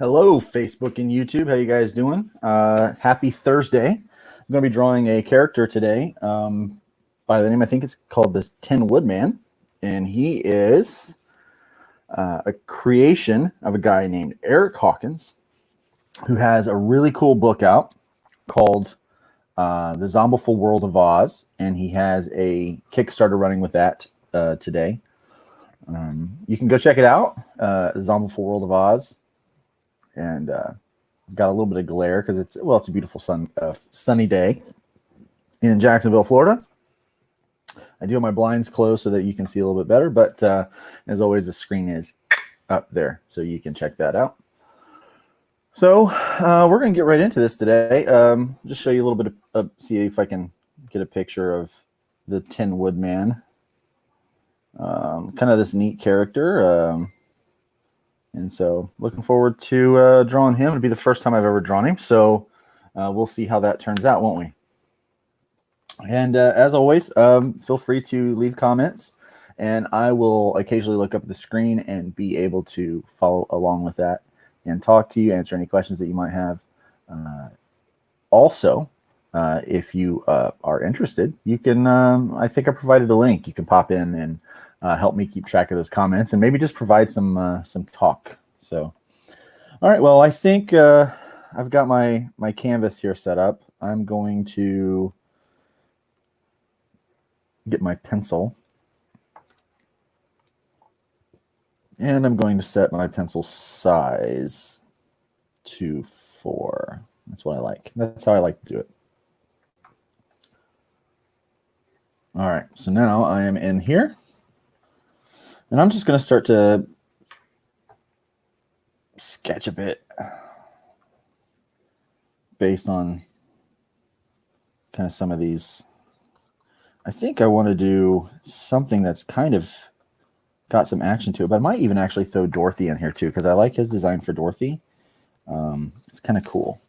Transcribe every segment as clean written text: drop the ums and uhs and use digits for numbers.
Hello, Facebook and YouTube. How you guys doing? Happy Thursday. I'm going to be drawing a character today by the name, I think it's called the Tin Woodman. And he is a creation of a guy named Eric Hawkins, who has a really cool book out called The Zombiful World of Oz. And he has a Kickstarter running with that today. You can go check it out, Zombiful World of Oz. And got a little bit of glare because it's a beautiful sunny day in Jacksonville, Florida. I do have my blinds closed so that you can see a little bit better, but as always, the screen is up there, so you can check that out. So we're going to get right into this today. Just show you a little bit of see if I can get a picture of the Tin Woodman. Kind of this neat character. And so looking forward to drawing him. It'll be the first time I've ever drawn him. So we'll see how that turns out, won't we? And as always, feel free to leave comments. And I will occasionally look up at the screen and be able to follow along with that and talk to you, answer any questions that you might have. Also, if you are interested, you can, I think I provided a link. You can pop in and help me keep track of those comments and maybe just provide some talk. So, all right. Well, I think I've got my canvas here set up. I'm going to get my pencil, and I'm going to set my pencil size to 4. That's what I like. That's how I like to do it. All right. So now I am in here. And I'm just going to start to sketch a bit based on kind of some of these. I think I want to do something that's kind of got some action to it, but I might even actually throw Dorothy in here too, because I like his design for Dorothy. It's kind of cool.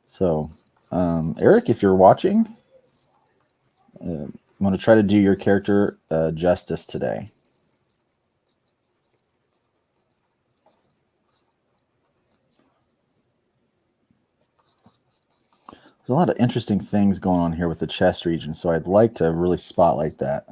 So, Eric, if you're watching, I'm going to try to do your character justice today. There's a lot of interesting things going on here with the chest region, so I'd like to really spotlight that.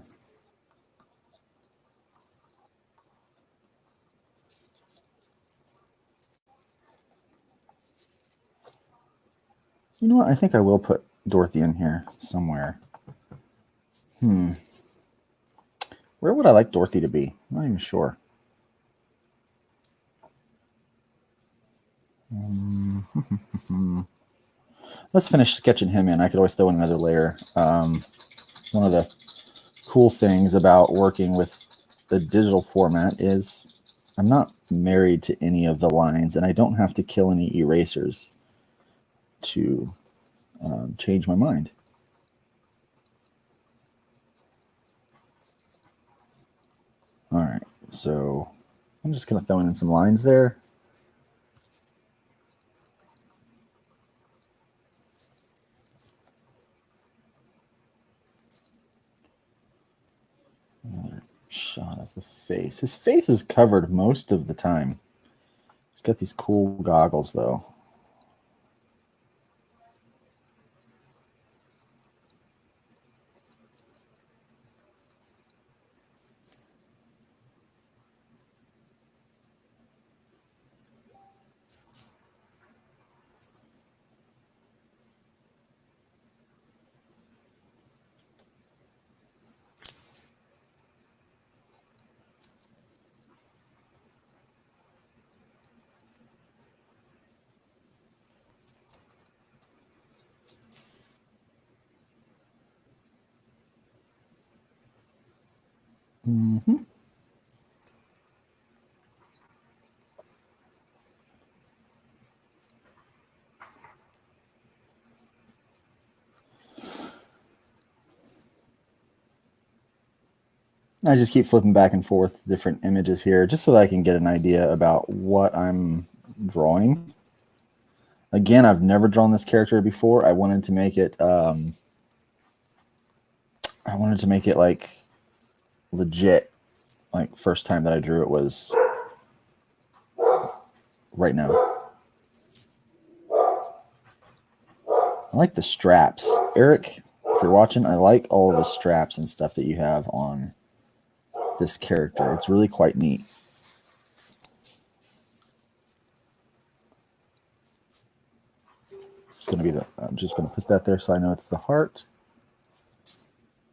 You know what? I think I will put Dorothy in here somewhere. Where would I like Dorothy to be? I'm not even sure. Let's finish sketching him in. I could always throw in another layer. One of the cool things about working with the digital format is I'm not married to any of the lines, and I don't have to kill any erasers to change my mind. All right, so I'm just going to throw in some lines there. Another shot of the face. His face is covered most of the time. He's got these cool goggles, though. I just keep flipping back and forth different images here just so that I can get an idea about what I'm drawing. Again, I've never drawn this character before. I wanted to make it like legit. like first time that I drew it was right now. I like the straps. Eric, if you're watching, I like all of the straps and stuff that you have on this character. It's really quite neat. It's going to be the, I'm just going to put that there so I know it's the heart.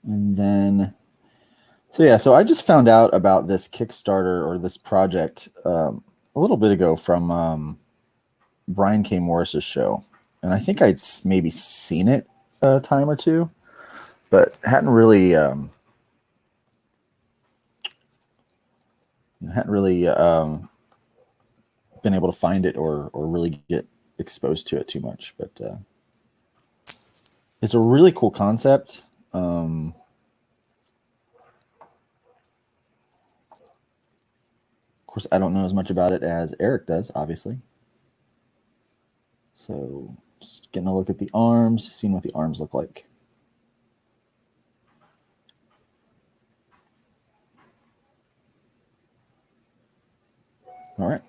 And then, so yeah, so I just found out about this Kickstarter or this project a little bit ago from Brian K. Morris's show. And I think I'd maybe seen it a time or two, but hadn't really been able to find it or really get exposed to it too much. But it's a really cool concept. Of course, I don't know as much about it as Eric does, obviously. So just getting a look at the arms, seeing what the arms look like. All right.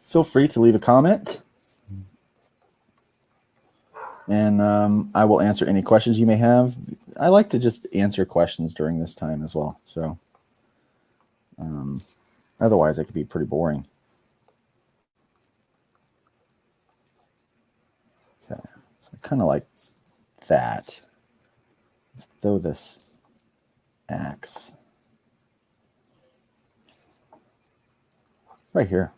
Feel free to leave a comment, and I will answer any questions you may have. I like to just answer questions during this time as well. So otherwise, it could be pretty boring. Okay, so I kind of like that. Let's throw this axe right here.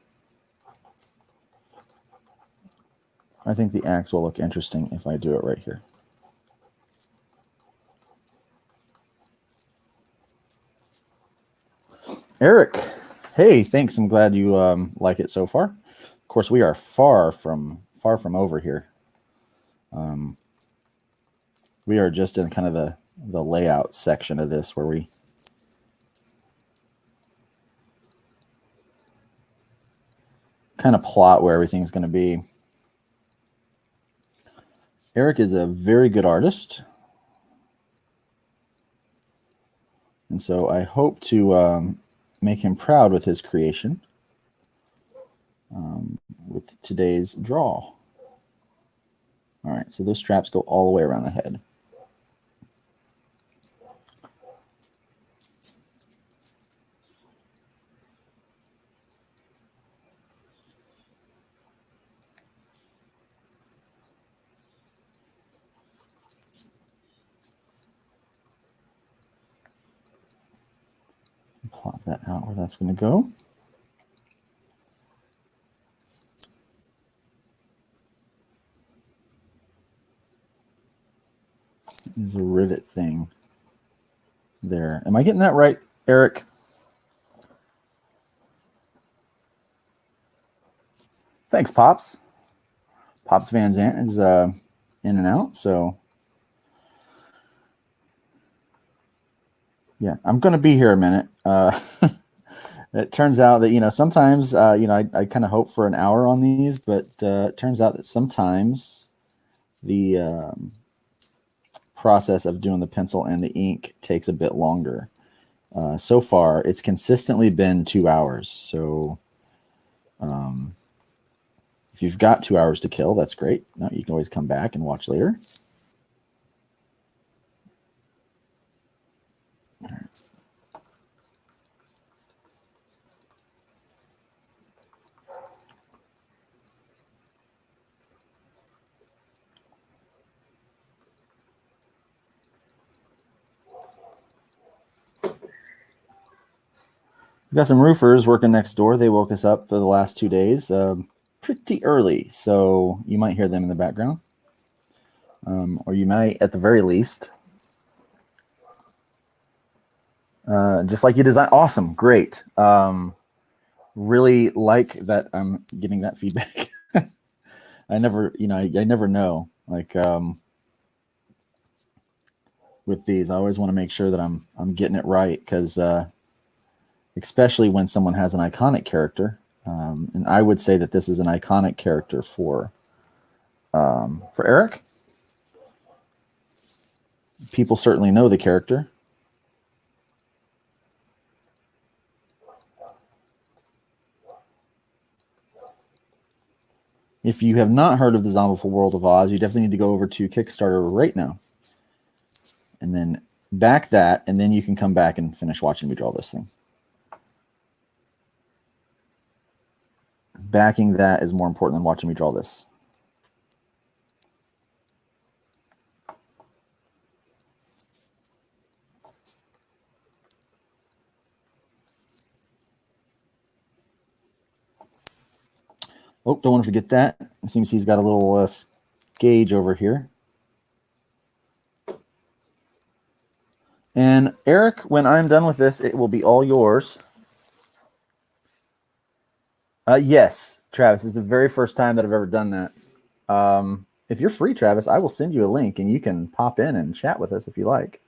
I think the axe will look interesting if I do it right here. Eric, hey, thanks. I'm glad you like it so far. Of course, we are far from over here. We are just in kind of the layout section of this where we kind of plot where everything's going to be. Eric is a very good artist. And so I hope to make him proud with his creation with today's draw. All right, so those straps go all the way around the head. Plot that out where that's going to go. There's a rivet thing there. Am I getting that right, Eric? Thanks, Pops. Pops Van Zant is in and out, so yeah, I'm going to be here a minute. It turns out that, sometimes, I kind of hope for an hour on these, but it turns out that sometimes the process of doing the pencil and the ink takes a bit longer. So far, it's consistently been 2 hours. So if you've got 2 hours to kill, that's great. No, you can always come back and watch later. All right. We've got some roofers working next door. They woke us up for the last 2 days pretty early, so you might hear them in the background. Or you might, at the very least, just like you design. Awesome, great. Really like that I'm getting that feedback. I never know. Like, with these. I always want to make sure that I'm getting it right, because especially when someone has an iconic character, and I would say that this is an iconic character for Eric. People certainly know the character. If you have not heard of the Zombiful World of Oz, you definitely need to go over to Kickstarter right now, and then back that, and then you can come back and finish watching me draw this thing. Backing that is more important than watching me draw this. Oh, don't want to forget that. It seems he's got a little gauge over here. And Eric, when I'm done with this, it will be all yours. Yes, Travis, this is the very first time that I've ever done that. If you're free, Travis, I will send you a link and you can pop in and chat with us if you like.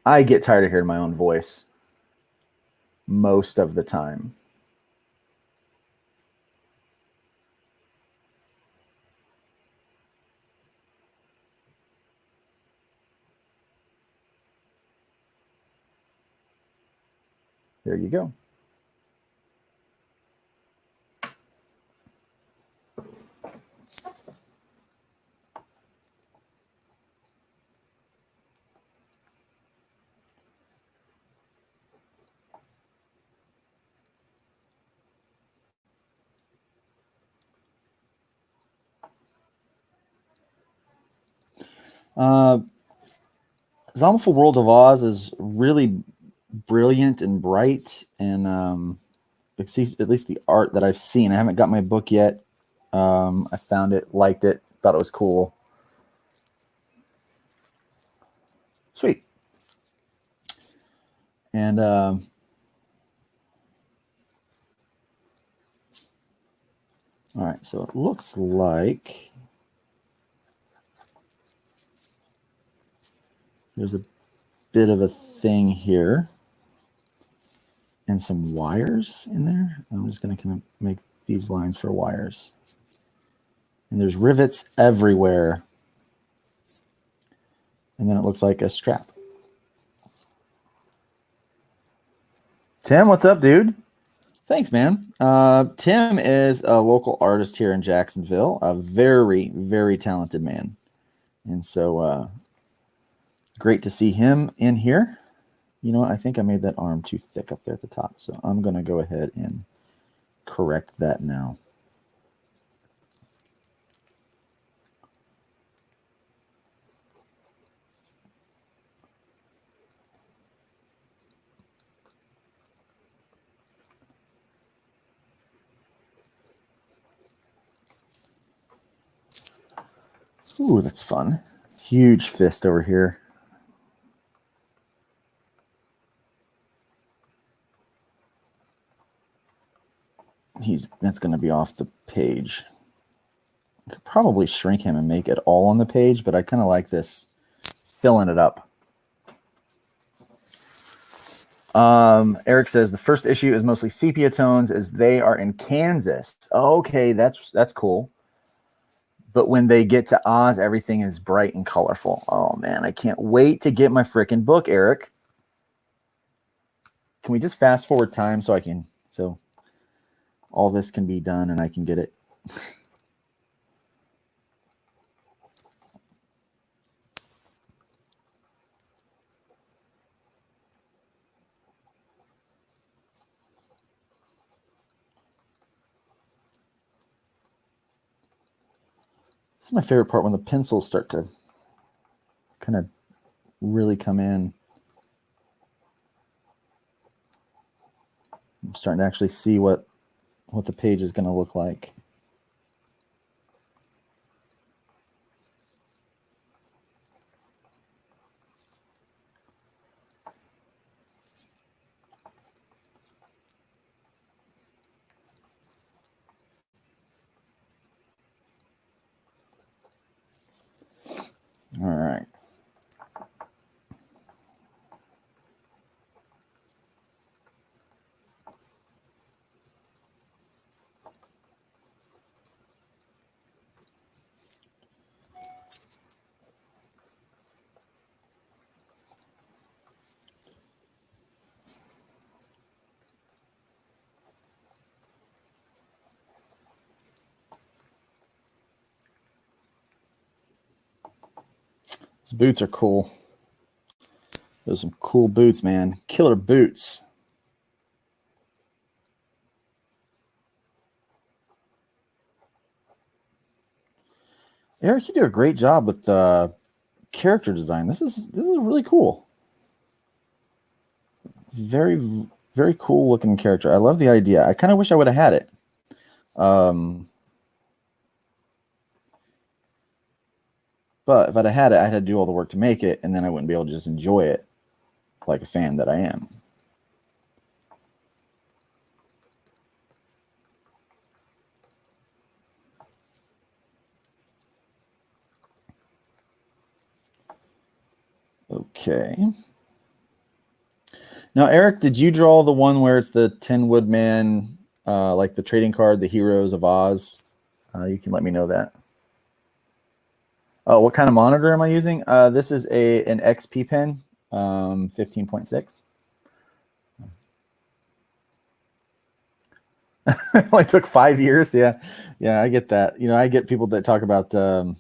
I get tired of hearing my own voice most of the time. There you go. Zombiful World of Oz is really brilliant and bright, and at least the art that I've seen. I haven't got my book yet. I found it, liked it, thought it was cool. Sweet. And all right, so it looks like there's a bit of a thing here and some wires in there. I'm just going to kind of make these lines for wires. And there's rivets everywhere. And then it looks like a strap. Tim, what's up, dude? Thanks, man. Tim is a local artist here in Jacksonville, a very, very talented man. And so great to see him in here. You know what? I think I made that arm too thick up there at the top. So I'm going to go ahead and correct that now. Ooh, that's fun. Huge fist over here. That's going to be off the page. I could probably shrink him and make it all on the page, but I kind of like this filling it up. Eric says the first issue is mostly sepia tones as they are in Kansas. Okay, that's cool. But when they get to Oz, everything is bright and colorful. Oh man, I can't wait to get my freaking book, Eric. Can we just fast forward time so all this can be done and I can get it? This is my favorite part, when the pencils start to kind of really come in. I'm starting to actually see what the page is going to look like. These boots are cool. Those are some cool boots, man. Killer boots. Eric, you do a great job with character design. This is really cool. Very, very cool looking character. I love the idea. I kind of wish I would have had it. But if I'd have had it, I'd have to do all the work to make it, and then I wouldn't be able to just enjoy it like a fan that I am. Okay. Now, Eric, did you draw the one where it's the Tin Woodman, like the trading card, the Heroes of Oz? You can let me know that. Oh, what kind of monitor am I using? This is an XP pen, 15.6. It only took 5 years. Yeah, I get that. I get people that talk about the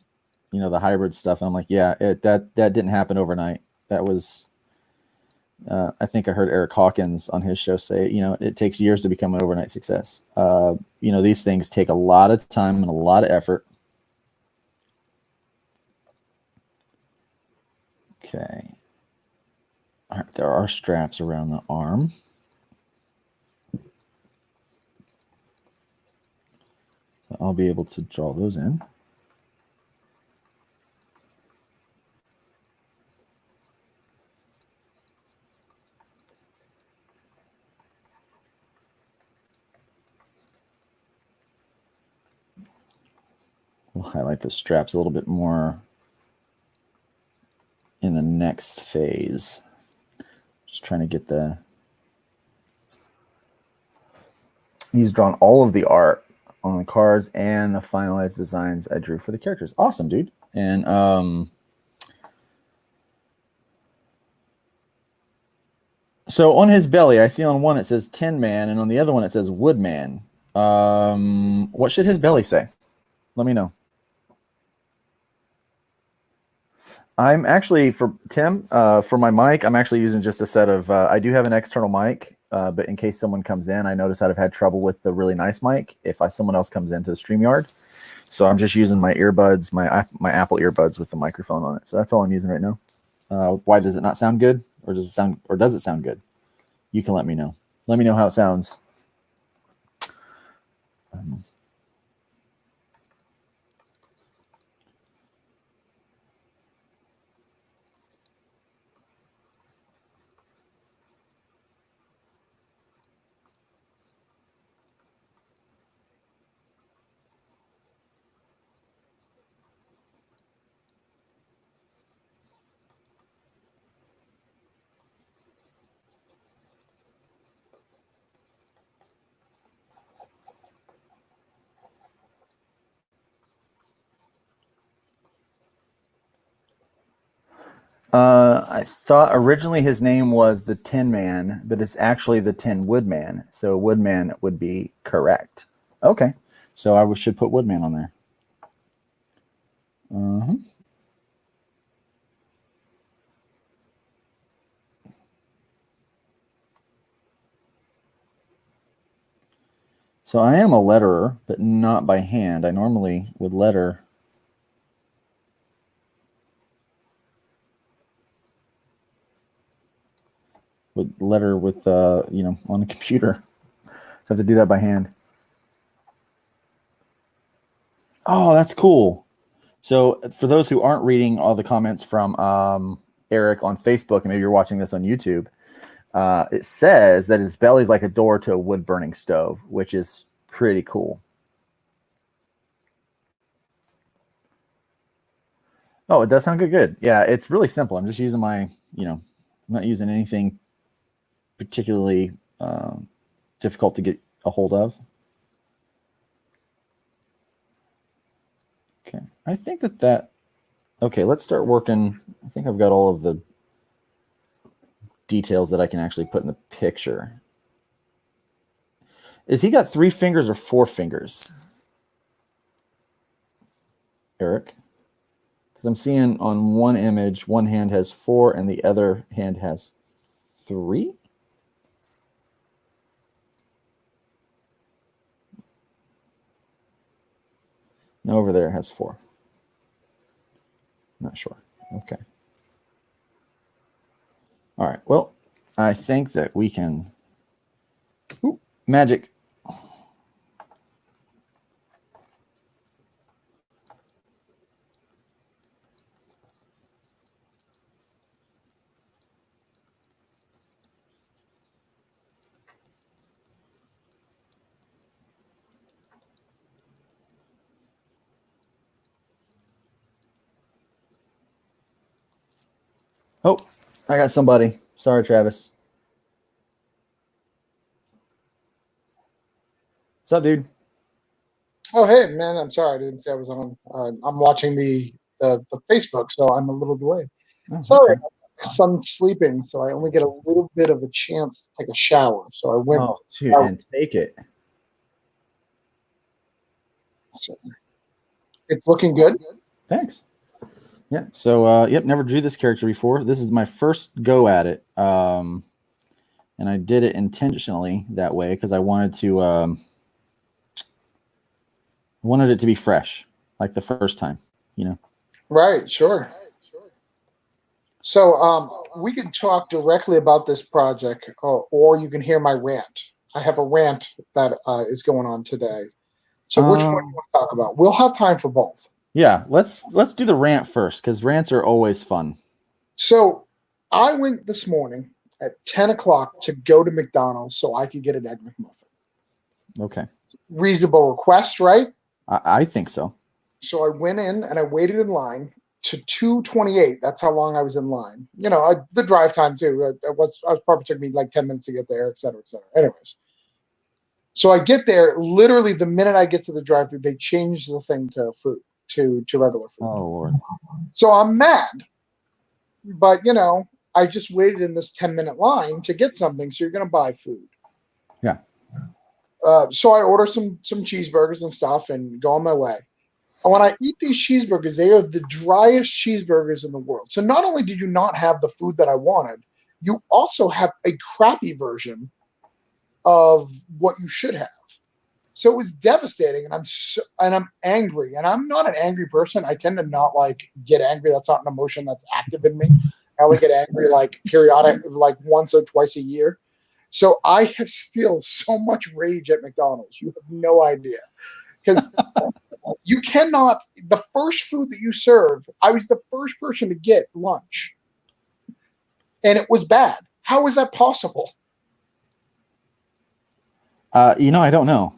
hybrid stuff. And I'm like, yeah, that didn't happen overnight. That was, I think I heard Eric Hawkins on his show say, it takes years to become an overnight success. These things take a lot of time and a lot of effort. Okay. All right, there are straps around the arm. I'll be able to draw those in. We'll highlight the straps a little bit more in the next phase. Just trying to get he's drawn all of the art on the cards and the finalized designs I drew for the characters. Awesome, dude. And so on his belly, I see on one it says Tin Man, and on the other one it says Woodman. What should his belly say? Let me know. I'm actually, for Tim, for my mic, I'm actually using just a set of, I do have an external mic, but in case someone comes in, I notice I've had trouble with the really nice mic if someone else comes into the StreamYard. So I'm just using my earbuds, my Apple earbuds with the microphone on it. So that's all I'm using right now. Why does it not sound good? Or does it sound good? You can let me know. Let me know how it sounds. I thought originally his name was the Tin Man, but it's actually the Tin Woodman. So Woodman would be correct. Okay. So I should put Woodman on there. So I am a letterer, but not by hand. I normally would letter. With on the computer. So I have to do that by hand. Oh, that's cool. So for those who aren't reading all the comments from Eric on Facebook, and maybe you're watching this on YouTube, it says that his belly is like a door to a wood-burning stove, which is pretty cool. Oh, it does sound good. Yeah, it's really simple. I'm just using I'm not using anything particularly difficult to get a hold of. Okay, I think okay, let's start working. I think I've got all of the details that I can actually put in the picture. Is he got 3 fingers or 4 fingers, Eric? Because I'm seeing on one image, one hand has 4 and the other hand has 3. And over there it has 4. Not sure. Okay. All right. Well, I think that we can. Ooh, magic. Oh, I got somebody. Sorry, Travis. What's up, dude? Oh, hey, man, I'm sorry. I didn't say I was on. I'm watching the Facebook, so I'm a little delayed. Oh, Sorry, my son's sleeping, so I only get a little bit of a chance to take a shower. So I went. Oh, dude, and take it. So it's looking good. Thanks. Yeah. So, yep, never drew this character before. This is my first go at it. And I did it intentionally that way because I wanted to wanted it to be fresh, like the first time, you know. Right. Sure. So we can talk directly about this project, or you can hear my rant. I have a rant that is going on today. So which one do you want to talk about? We'll have time for both. Yeah, let's do the rant first because rants are always fun. So I went this morning at 10 o'clock to go to McDonald's so I could get an Egg McMuffin. Okay. Reasonable request, right? I think so. So I went in and I waited in line to 2:28. That's how long I was in line. You know, the drive time too. It was probably took me like 10 minutes to get there, et cetera, et cetera. Anyways, so I get there. Literally, the minute I get to the drive-thru, they change the thing to food to regular food. Oh Lord. So I'm mad, but you know, I just waited in this 10-minute line to get something. So you're going to buy food. Yeah. So I order some cheeseburgers and stuff and go on my way. And when I eat these cheeseburgers, they are the driest cheeseburgers in the world. So not only did you not have the food that I wanted, you also have a crappy version of what you should have. So it was devastating, and I'm angry. And I'm not an angry person. I tend to not like get angry. That's not an emotion that's active in me. I only get angry like periodic, like once or twice a year. So I have still so much rage at McDonald's. You have no idea. Because you cannot, the first food that you serve, I was the first person to get lunch. And it was bad. How is that possible? You know, I don't know.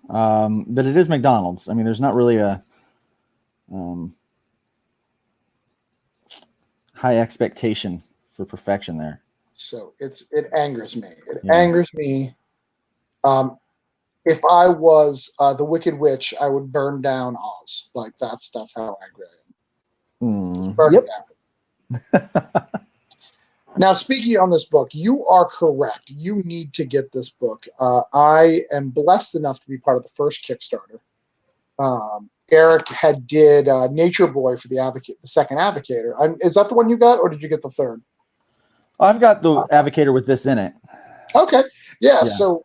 But it is McDonald's. I mean, there's not really a high expectation for perfection there. So it angers me. It angers me. If I was the Wicked Witch, I would burn down Oz. Like that's how angry I am. Burn it down. Now, speaking on this book, you are correct. You need to get this book. I am blessed enough to be part of the first Kickstarter. Eric had did Nature Boy for the second Advocator. Is that the one you got, or did you get the third? I've got the Advocator with this in it. Okay. Yeah. So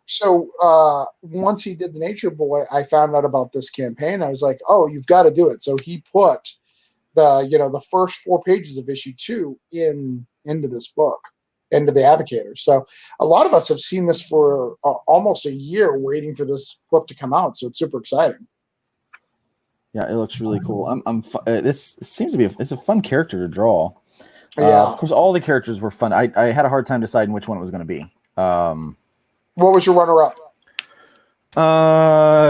once he did the Nature Boy, I found out about this campaign. I was like, oh, you've got to do it. So he put the first 4 pages of issue 2 into this book, into the Advocator. So a lot of us have seen this for almost a year waiting for this book to come out. So it's super exciting. Yeah, it looks really cool. This seems to be it's a fun character to draw. Yeah. Of course, all the characters were fun. I had a hard time deciding which one it was going to be. What was your runner-up?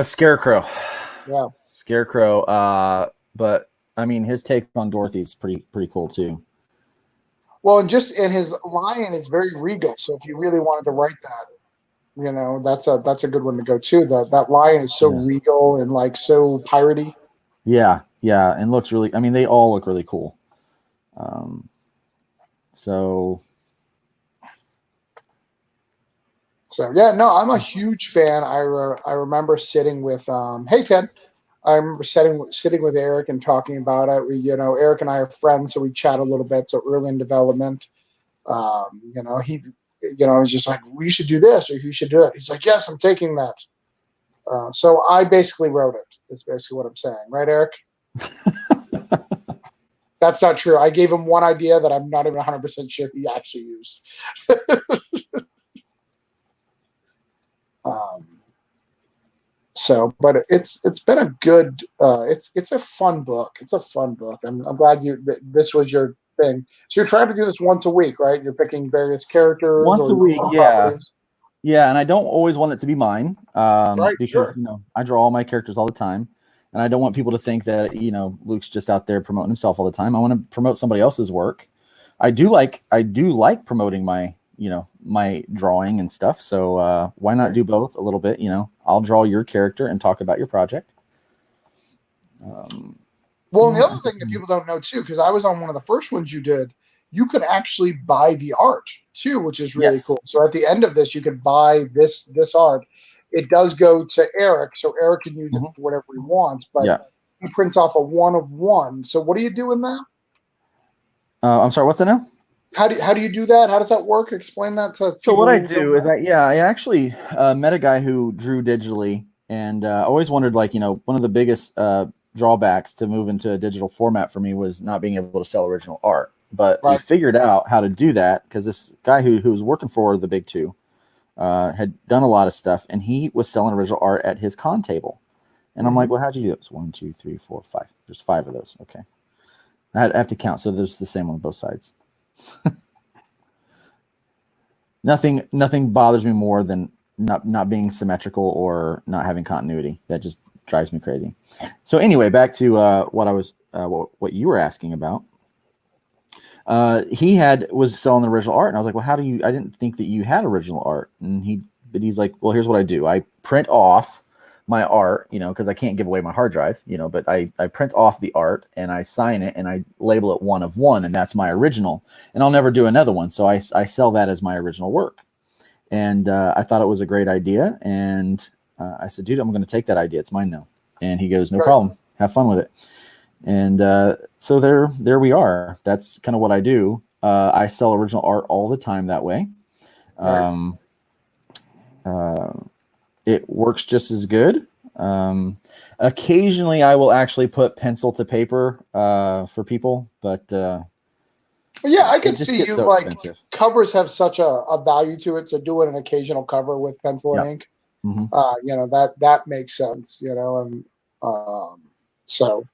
Scarecrow. Yeah. Scarecrow. But I mean, his take on Dorothy's pretty cool too. Well, and his lion is very regal. So if you really wanted to write that, you know, that's a good one to go too. That lion is so regal and like so piratey. Yeah, and looks really. I mean, they all look really cool. So yeah, no, I'm a huge fan. I remember sitting with hey Ted, I remember sitting with Eric and talking about it. Eric and I are friends, so we chat a little bit. So early in development, I was just like, we should do this or you should do it. He's like, yes, I'm taking that. So I basically wrote it. Is basically what I'm saying, right, Eric? That's not true. I gave him one idea that I'm not even 100% sure he actually used. But it's been a good. It's a fun book. It's a fun book. I'm glad this was your thing. So you're trying to do this once a week, right? You're picking various characters Once a week, yeah. Properties. Yeah, and I don't always want it to be mine, right, because I draw all my characters all the time, and I don't want people to think that Luke's just out there promoting himself all the time. I want to promote somebody else's work. I do like promoting my my drawing and stuff. So why not do both a little bit? I'll draw your character and talk about your project. Well, and the other thing that people don't know too, because I was on one of the first ones you did, you could actually buy the art too, which is really cool. So at the end of this, you could buy this art. It does go to Eric, so Eric can use it for whatever he wants, but he prints off a 1 of 1. So what do you do in that? I'm sorry, what's that now? How do you do that? How does that work? Explain that to people. So what I do is I actually met a guy who drew digitally, and I always wondered, like, one of the biggest drawbacks to move into a digital format for me was not being able to sell original art. But we figured out how to do that because this guy who was working for the big two had done a lot of stuff, and he was selling original art at his con table. And I'm like, well, how'd you do this? 1, 2, 3, 4, 5. There's 5 of those. Okay. I have to count. So there's the same on both sides. Nothing bothers me more than not being symmetrical or not having continuity. That just drives me crazy. So anyway, back to what you were asking about. He was selling the original art, and I was like, well, I didn't think that you had original art. And he's like, well, here's what I do. I print off my art, because I can't give away my hard drive, but I print off the art and I sign it and I label it 1 of 1, and that's my original, and I'll never do another one. So I sell that as my original work. And I thought it was a great idea. And I said, dude, I'm going to take that idea. It's mine now. And he goes, no problem. Have fun with it. And so there we are. That's kind of what I do. I sell original art all the time that way. It works just as good. Occasionally I will actually put pencil to paper for people, but I can see you expensive. Covers have such a value to it. So doing an occasional cover with pencil and ink, that makes sense,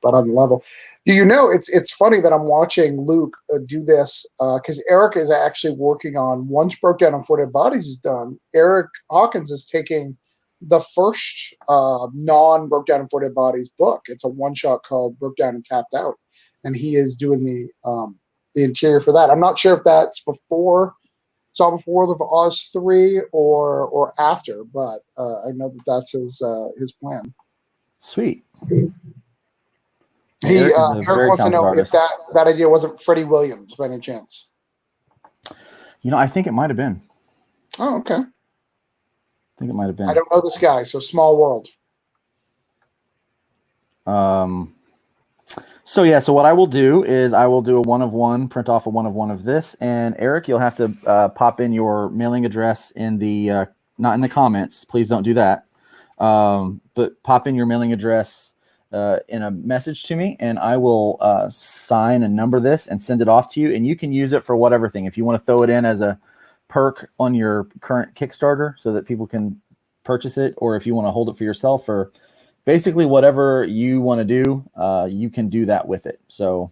but on the level, it's funny that I'm watching Luke do this because Eric is actually working on, once Broke Down and Four Dead Bodies is done, Eric Hawkins is taking the first non-Broke Down and Four Dead Bodies book. It's a one-shot called Broke Down and Tapped Out, and he is doing the interior for that. I'm not sure if that's before Zombiful World of Oz 3 or after, but I know that's his plan. Sweet. Eric wants to know if that idea wasn't Freddie Williams by any chance. I think it might have been. Oh, okay. I think it might have been. I don't know this guy, so small world. So what I will do is I will do a 1 of 1, print off a 1 of 1 of this, and Eric, you'll have to pop in your mailing address in the not in the comments. Please don't do that. But pop in your mailing address in a message to me, and I will sign and number this and send it off to you, and you can use it for whatever thing. If you want to throw it in as a perk on your current Kickstarter so that people can purchase it, or if you want to hold it for yourself, or basically whatever you want to do, you can do that with it. So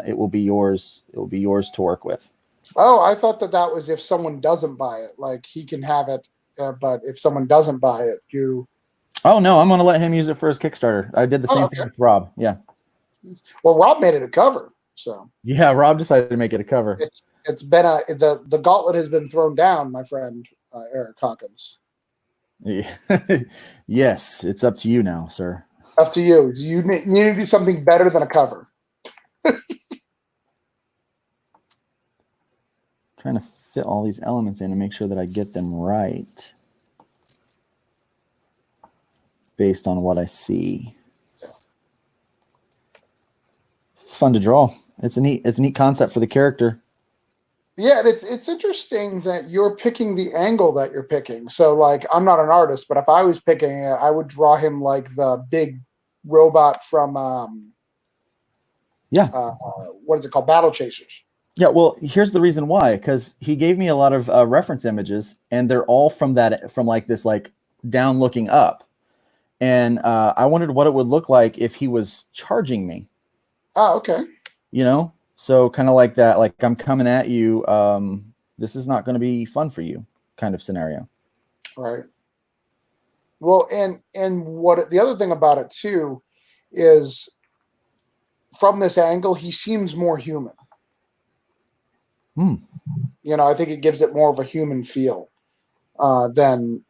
it will be yours. It will be yours to work with. Oh, I thought that was if someone doesn't buy it, like he can have it, but if someone doesn't buy it, you. Oh no, I'm going to let him use it for his Kickstarter. I did the same thing with Rob. Yeah. Well, Rob made it a cover, so. Yeah, Rob decided to make it a cover. It's been the gauntlet has been thrown down, my friend Eric Hawkins. Yeah. Yes, it's up to you now, sir. Up to you. You need to do something better than a cover. Trying to fit all these elements in and make sure that I get them right based on what I see. fun to draw. It's a neat concept for the character. Yeah, and it's interesting that you're picking the angle that you're picking. So, like, I'm not an artist, but if I was picking it, I would draw him like the big robot from what is it called? Battle Chasers. Yeah, well, here's the reason why. Because he gave me a lot of reference images, and they're all from like this like down looking up, and I wondered what it would look like if he was charging me. Oh, okay. You know, so kind of like that, like I'm coming at you. This is not going to be fun for you, kind of scenario. Right. Well, and what the other thing about it too is from this angle, he seems more human. You know, I think it gives it more of a human feel than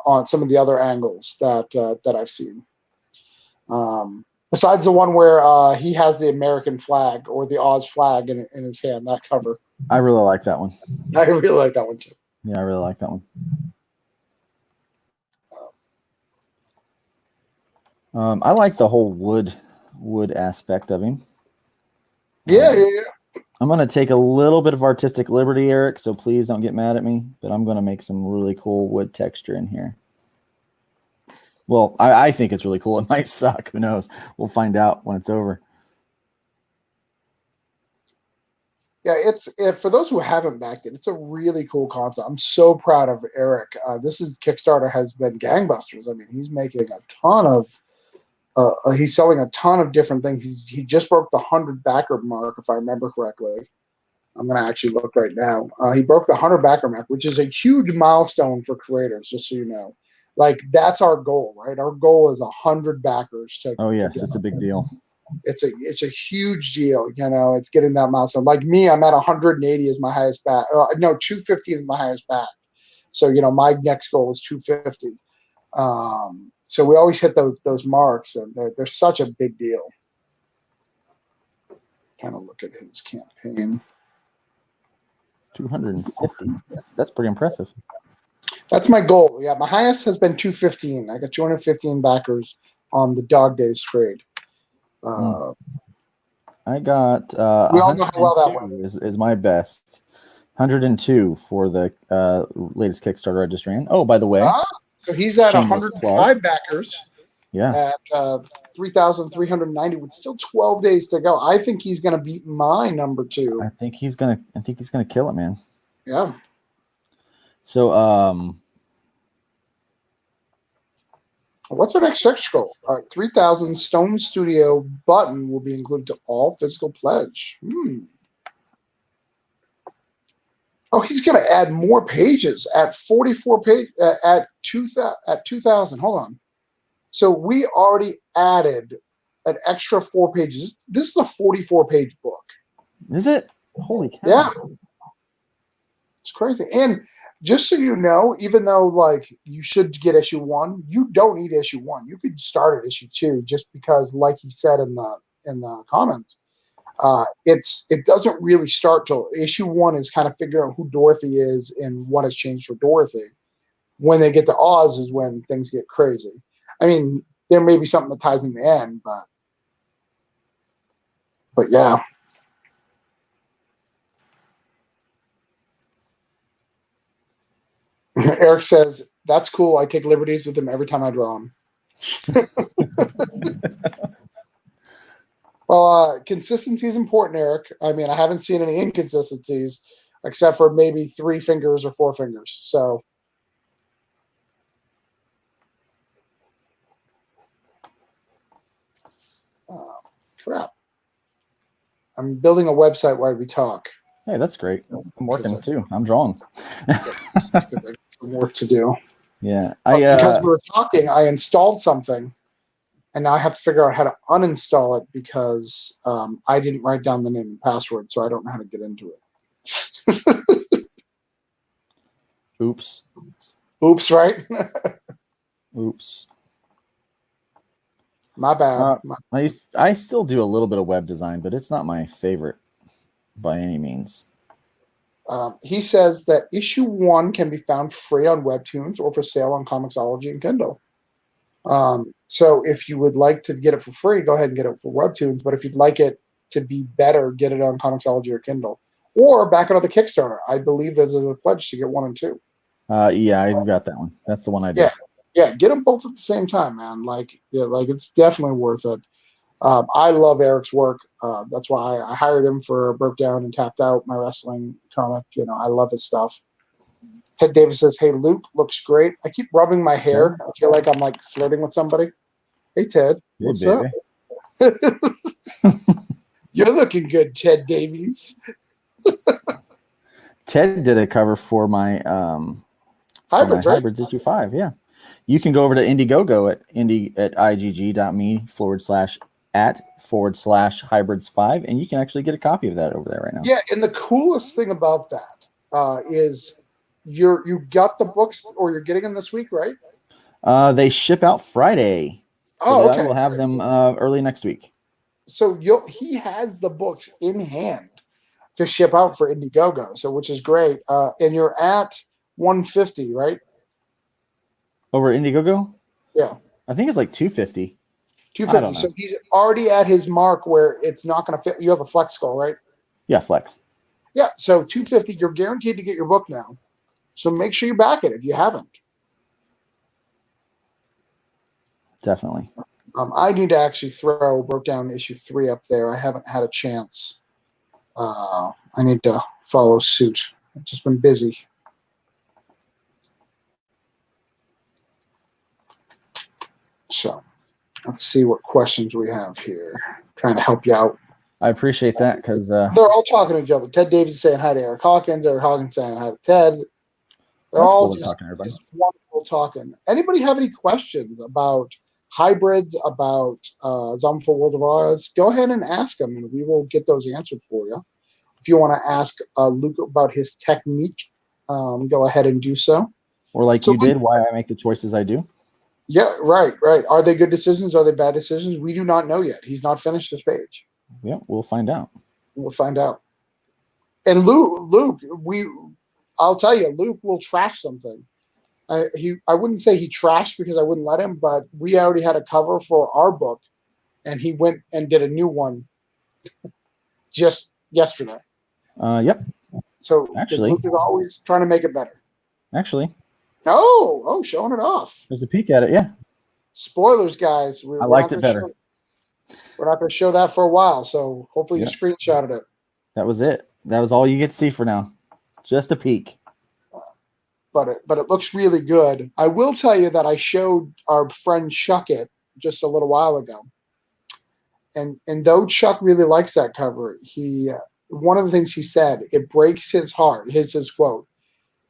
on some of the other angles that I've seen. Besides the one where he has the American flag or the Oz flag in his hand, that cover. I really like that one. I really like that one too. Yeah, I really like that one. I like the whole wood aspect of him. Yeah. I'm going to take a little bit of artistic liberty, Eric, so please don't get mad at me, but I'm going to make some really cool wood texture in here. Well, I think it's really cool. It might suck. Who knows? We'll find out when it's over. Yeah, for those who haven't backed it, it's a really cool concept. I'm so proud of Eric. Kickstarter has been gangbusters. I mean, he's making a ton of he's selling a ton of different things. He just broke the 100 backer mark, if I remember correctly. I'm going to actually look right now. He broke the 100 backer mark, which is a huge milestone for creators, just so you know. Like, that's our goal, right? Our goal is 100 backers. Oh, yes, it's a big deal. It's a huge deal, you know. It's getting that milestone. Like me, I'm at 180 is my highest back. No, 250 is my highest back. So, you know, my next goal is 250. So we always hit those marks, and they're such a big deal. Kind of look at his campaign. 250. That's pretty impressive. That's my goal. Yeah, my highest has been 215. I got 215 backers on the Dog Days trade. I got we all know how well that went. Is my best. 102 for the latest Kickstarter I just ran. Oh, by the way. So he's at 105 backers. Yeah. At 3,390 with still 12 days to go. I think he's going to beat my number 2. I think he's gonna kill it, man. Yeah. So what's our next stretch goal? All right, 3,000 Stone Studio button will be included to all physical pledge. Oh, he's going to add more pages at 44 page at 2,000. Hold on. So we already added an extra 4 pages. This is a 44-page book. Is it? Holy cow. Yeah. It's crazy. And just so you know, even though like you should get issue 1, you don't need issue 1. You could start at issue 2 just because, like he said in the comments, it doesn't really start till issue 1 is kind of figuring out who Dorothy is and what has changed for Dorothy. When they get to Oz is when things get crazy. I mean, there may be something that ties in the end, but yeah. Eric says, that's cool. I take liberties with him every time I draw him. Well, consistency is important, Eric. I mean, I haven't seen any inconsistencies except for maybe 3 fingers or 4 fingers. So, crap. I'm building a website while we talk. Hey, that's great. I'm working too. I'm drawing. Some work to do. Yeah. Because we were talking, I installed something, and now I have to figure out how to uninstall it because I didn't write down the name and password, so I don't know how to get into it. Oops. Oops, right? Oops. My bad. I still do a little bit of web design, but it's not my favorite by any means. He says that issue 1 can be found free on Webtoons or for sale on Comixology and Kindle. So if you would like to get it for free, go ahead and get it for Webtoons. But if you'd like it to be better, get it on Comixology or Kindle, or back it on the Kickstarter. I believe there's a pledge to get 1 and 2. Yeah, I've got that one. That's the one I did. Yeah, get them both at the same time, man. Like it's definitely worth it. I love Eric's work. That's why I hired him for Broke Down and Tapped Out, my wrestling comic. I love his stuff. Ted Davis says, "Hey, Luke looks great." I keep rubbing my hair. I feel like I'm like flirting with somebody. Hey, Ted, what's up? You're looking good, Ted Davies. Ted did a cover for my Hybrids issue 5. Yeah, you can go over to Indiegogo at igg.me/at/hybrids5, and you can actually get a copy of that over there right now. Yeah, and the coolest thing about that is you got the books, or you're getting them this week, right? They ship out Friday, so I will have them early next week. So he has the books in hand to ship out for Indiegogo, so which is great. And you're at 150, right? Over Indiegogo? Yeah. I think it's like 250. 250. So he's already at his mark where it's not going to fit. You have a flex goal, right? Yeah, flex. Yeah, so 250, you're guaranteed to get your book now. So make sure you back it if you haven't. Definitely. I need to actually throw Broke Down issue 3 up there. I haven't had a chance. I need to follow suit. I've just been busy. So let's see what questions we have here. Trying to help you out. I appreciate that because they're all talking to each other. Ted Davis saying hi to Eric Hawkins. Eric Hawkins saying hi to Ted. They're all cool just wonderful talking. Anybody have any questions about hybrids, about Zombiful World of Oz? Go ahead and ask them, and we will get those answered for you. If you want to ask Luke about his technique, go ahead and do so. Or like you did, why I make the choices I do. Yeah, right. Are they good decisions? Are they bad decisions? We do not know yet. He's not finished this page. Yeah, we'll find out. We'll find out. And Luke, I'll tell you, Luke will trash something. I wouldn't say he trashed because I wouldn't let him, but we already had a cover for our book, and he went and did a new one just yesterday. Yep. So actually, Luke is always trying to make it better. Actually. Showing it off. There's a peek at it, yeah. Spoilers, guys. I liked it better. We're not going to show that for a while, so hopefully you screenshotted it. That was it. That was all you get to see for now. Just a peek. But it looks really good. I will tell you that I showed our friend Chuck it just a little while ago. And though Chuck really likes that cover, one of the things he said, it breaks his heart. His quote.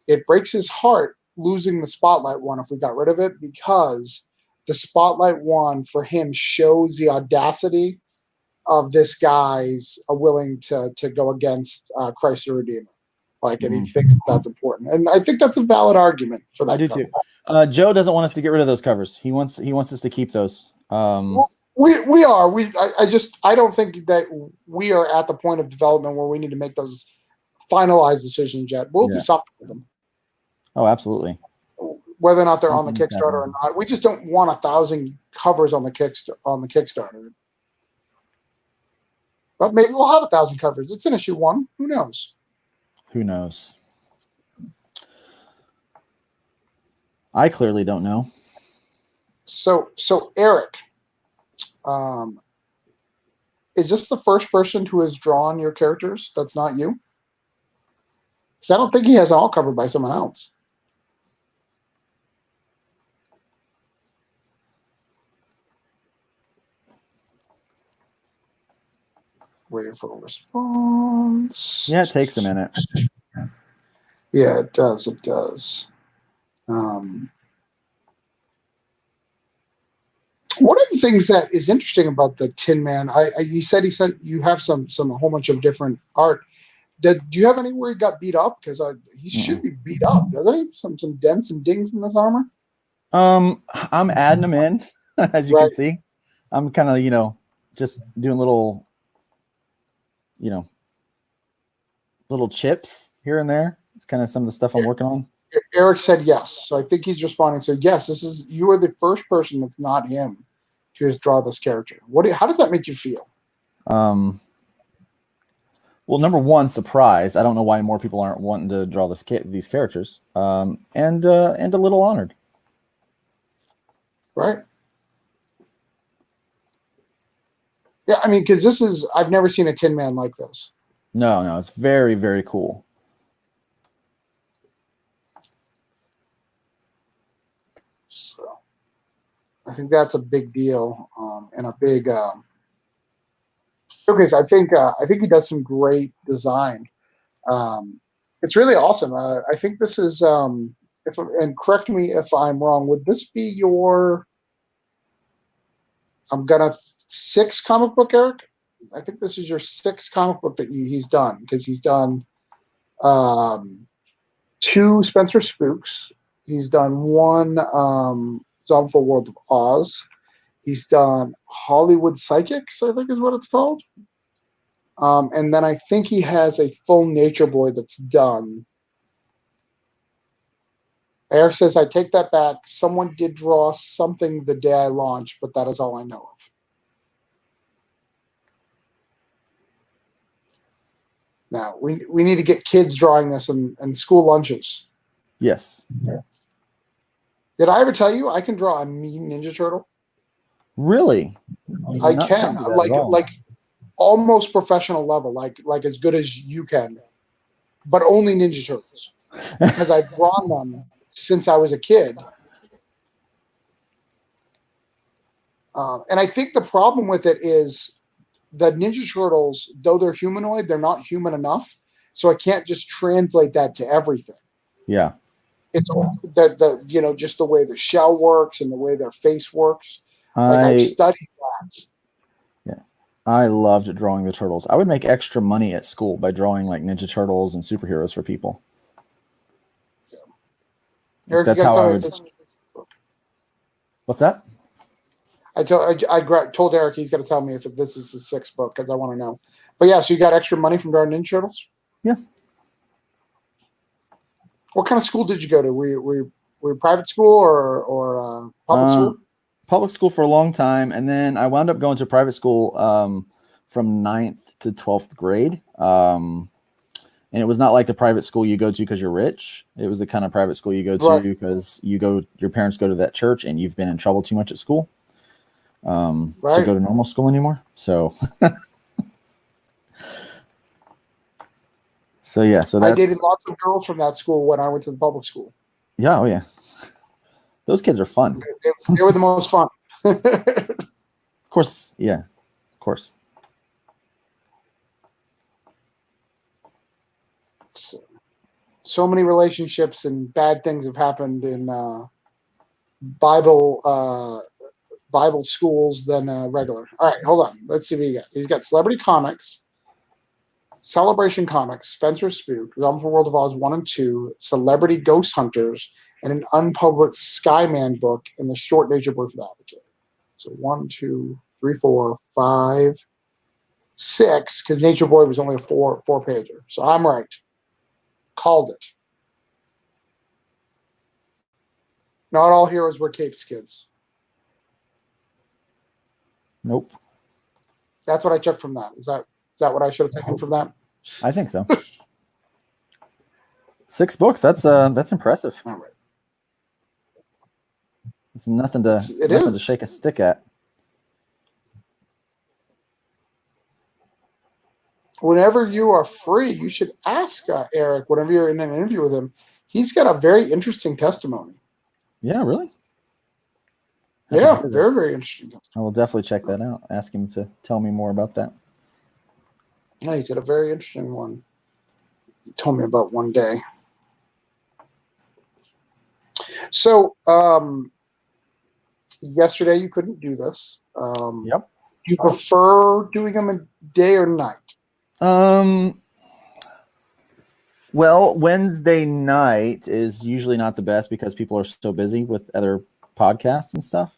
It breaks his heart losing the Spotlight one if we got rid of it, because the Spotlight one for him shows the audacity of this guy's willing to go against Christ the Redeemer. And he thinks that's important. And I think that's a valid argument for that. I do cover. too. Joe doesn't want us to get rid of those covers. He wants us to keep those. We are. I don't think that we are at the point of development where we need to make those finalized decisions yet. We'll do something with them. Oh, absolutely. Whether or not they're on the Kickstarter or not, we just don't want 1,000 covers on the Kickstarter. But maybe we'll have 1,000 covers. It's in issue 1. Who knows? Who knows? I clearly don't know. So Eric, is this the first person who has drawn your characters that's not you? Because I don't think he has it all covered by someone else. Waiting for a response. Yeah, it takes a minute. Yeah, it does. It does. One of the things that is interesting about the Tin Man, he said you have a whole bunch of different art. Do you have anywhere he got beat up? Because he should be beat up, doesn't he? Some dents and dings in this armor. I'm adding them in, as you can see. I'm kind of just doing little chips here and there. It's kind of some of the stuff I'm working on. Eric said yes, so I think he's responding. So yes, you are the first person that's not him to just draw this character. How does that make you feel? Well, number one, surprised. I don't know why more people aren't wanting to draw these characters, and a little honored. Right. Yeah, I mean, because I've never seen a Tin Man like this. No, it's very, very cool. So I think that's a big deal, and a big showcase. I think he does some great design. It's really awesome. I think this is, and correct me if I'm wrong, would this be your, sixth comic book, Eric? I think this is your sixth comic book that he's done, because he's done two Spencer Spooks. He's done one Zombiful World of Oz. He's done Hollywood Psychics, I think is what it's called. And then I think he has a full Nature Boy that's done. Eric says, I take that back. Someone did draw something the day I launched, but that is all I know of. Now, we need to get kids drawing this in school lunches. Yes. Did I ever tell you I can draw a mean Ninja Turtle? Really? I can. Like almost professional level, like as good as you can, but only Ninja Turtles, because I've drawn them since I was a kid. And I think the problem with it is the Ninja Turtles, though they're humanoid, they're not human enough. So I can't just translate that to everything. Yeah. It's the just the way the shell works and the way their face works. I've studied that. Yeah. I loved drawing the turtles. I would make extra money at school by drawing like Ninja Turtles and superheroes for people. Yeah. Eric, that's how I would. What's that? I told Eric he's going to tell me if this is his sixth book, because I want to know. But yeah, so you got extra money from drawing Ninja Turtles? Yeah. What kind of school did you go to? Were you private school or public school? Public school for a long time, and then I wound up going to private school from 9th to 12th grade. And it was not like the private school you go to because you're rich. It was the kind of private school you go to because your parents go to that church and you've been in trouble too much at school to go to normal school anymore. So, I dated lots of girls from that school when I went to the public school. Yeah, oh yeah. Those kids are fun. They were the most fun. Of course, yeah, of course. So many relationships and bad things have happened in Bible schools than regular. All right, hold on. Let's see what he got. He's got Celebrity Comics, Celebration Comics, Spencer Spook, Zombiful World of Oz 1 and 2, Celebrity Ghost Hunters, and an unpublished Skyman book in the short Nature Boy for the Advocate. So 1, 2, 3, 4, 5, 6, because Nature Boy was only a four-pager. So I'm right. Called it. Not all heroes wear capes, kids. Nope. That's what I took from that. Is that what I should have taken from that? I think so. 6 books. That's impressive. All right. It's nothing to shake a stick at. Whenever you are free, you should ask Eric, whenever you're in an interview with him. He's got a very interesting testimony. Yeah, really? Yeah, very, very interesting testimony. I will definitely check that out. Ask him to tell me more about that. Yeah, he's got a very interesting one. He told me about one day. So, yesterday you couldn't do this. Yep. Do you prefer doing them in day or night? Well, Wednesday night is usually not the best because people are so busy with other podcasts and stuff.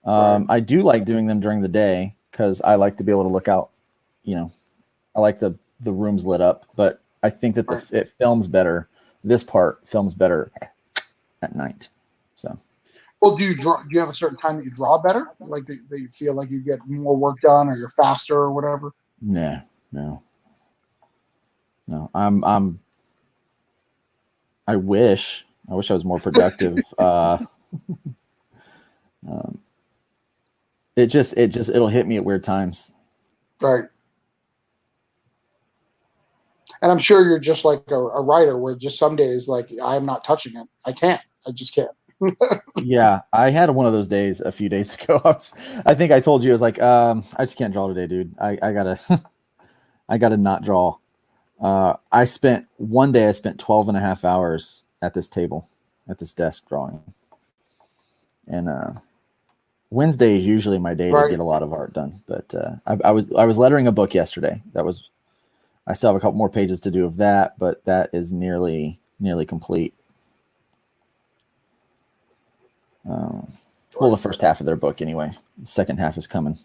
I do like doing them during the day because I like to be able to look out. I like the rooms lit up, but I think that it films better. This part films better at night. So. Well, do you have a certain time that you draw better? Like that you feel like you get more work done, or you're faster, or whatever? No. No, I wish I was more productive. It'll hit me at weird times. Right. And I'm sure you're just like a writer where just some days, like, I'm not touching it. I can't. I just can't. Yeah, I had one of those days a few days ago. I think I told you, I was like, I just can't draw today, dude. I gotta, I gotta not draw. I spent 12 and a half hours at this table, at this desk drawing. And Wednesday is usually my day to get a lot of art done. But I was lettering a book yesterday. I still have a couple more pages to do of that, but that is nearly complete. Well, the first half of their book anyway. The second half is coming.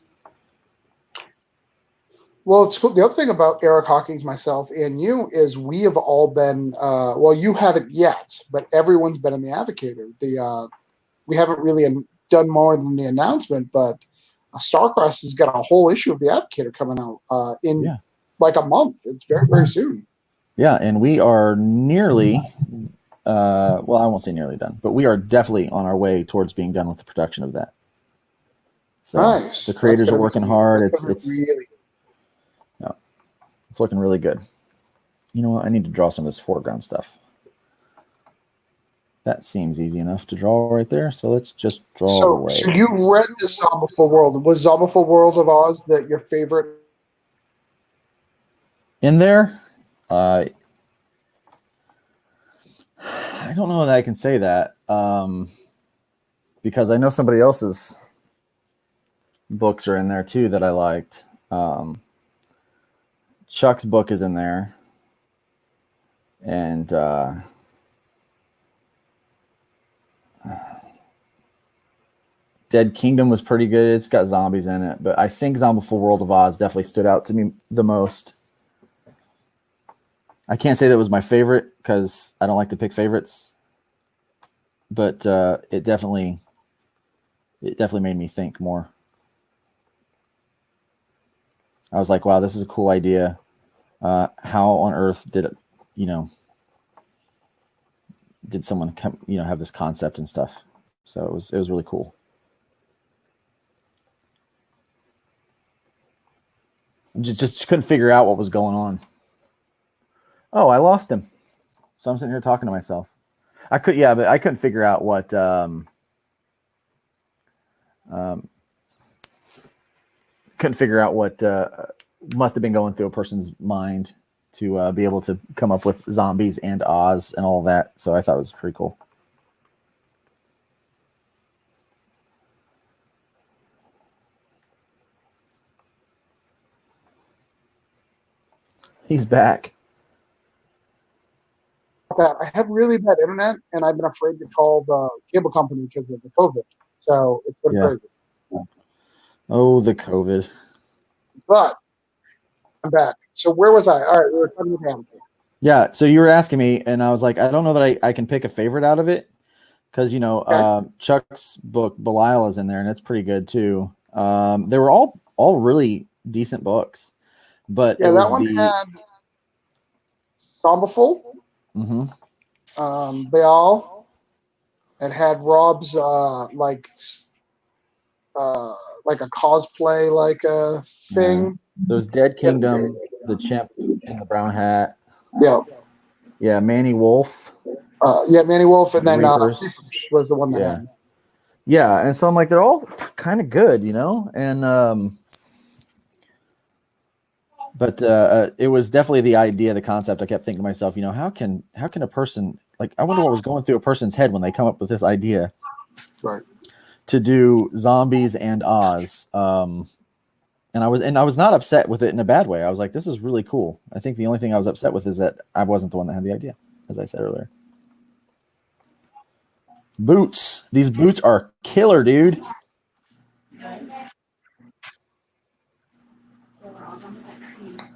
Well, it's cool. The other thing about Eric Hawkins, myself, and you is we have all been. Well, you haven't yet, but everyone's been in the Advocator. We haven't really done more than the announcement, but Starcross has got a whole issue of the Advocator coming out in like a month. It's very, very soon. Yeah, and we are nearly. Well, I won't say nearly done, but we are definitely on our way towards being done with the production of that. So nice. The creators are working hard. It's looking really good. You know what? I need to draw some of this foreground stuff. That seems easy enough to draw right there. So let's just draw away. So you read the Zombiful World. Was Zombiful World of Oz your favorite? In there? I don't know that I can say that because I know somebody else's books are in there too that I liked. Chuck's book is in there, and Dead Kingdom was pretty good. It's got zombies in it, but I think Zombiful World of Oz definitely stood out to me the most. I can't say that was my favorite because I don't like to pick favorites, but it definitely made me think more. I was like, wow, this is a cool idea. How on earth did it, did someone come, have this concept and stuff? So it was really cool. Just couldn't figure out what was going on. Oh, I lost him. So I'm sitting here talking to myself. But I couldn't figure out what couldn't figure out what must have been going through a person's mind to be able to come up with zombies and Oz and all that. So I thought it was pretty cool. He's back. I have really bad internet, and I've been afraid to call the cable company because of the COVID. So it's been crazy. Oh, the COVID. But I'm back. So where was I? All right, we were talking about. Yeah, so you were asking me, and I was like, I don't know that I can pick a favorite out of it, because Chuck's book Belial is in there, and it's pretty good too. They were all really decent books, but that one had Zombiful. Mm-hmm. Baal. It had Rob's like a cosplay thing. Yeah. There's Dead Kingdom, the chimp in the brown hat. Yeah, Manny Wolf. Manny Wolf, and then Reapers was the one that had. Yeah, and so I'm like, they're all kind of good, and but it was definitely the idea, the concept. I kept thinking to myself, how can a person, like, I wonder what was going through a person's head when they come up with this idea, right, to do zombies and Oz. And I was not upset with it in a bad way. I was like, this is really cool. I think the only thing I was upset with is that I wasn't the one that had the idea, as I said earlier. Boots. These boots are killer, dude.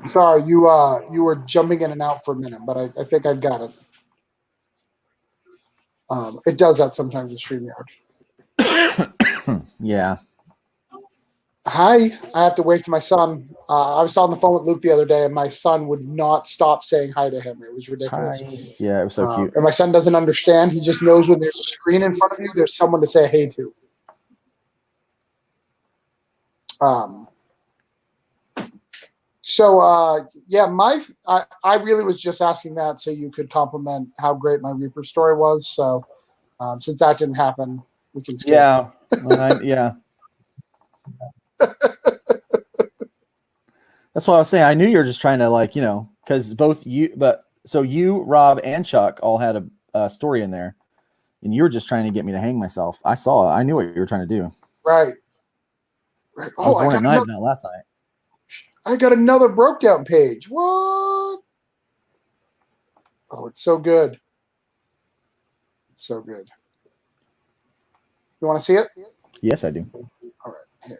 Sorry, you were jumping in and out for a minute, but I think I've got it. It does that sometimes with StreamYard. Yeah. Hi, I have to wave to my son. I was on the phone with Luke the other day, and my son would not stop saying hi to him. It was ridiculous. Hi. Yeah, it was so cute. And my son doesn't understand. He just knows when there's a screen in front of you, there's someone to say hey to. I really was just asking that so you could compliment how great my Reaper story was. So since that didn't happen, we can skip. Yeah. Yeah. That's what I was saying. I knew you were just trying to because both you, so you, Rob, and Chuck all had a story in there, and you were just trying to get me to hang myself. I saw it. I knew what you were trying to do. Right. I was born at night, not last night. I got another broke down page. What? Oh, it's so good. It's so good. You want to see it? Yes, I do. All right, here.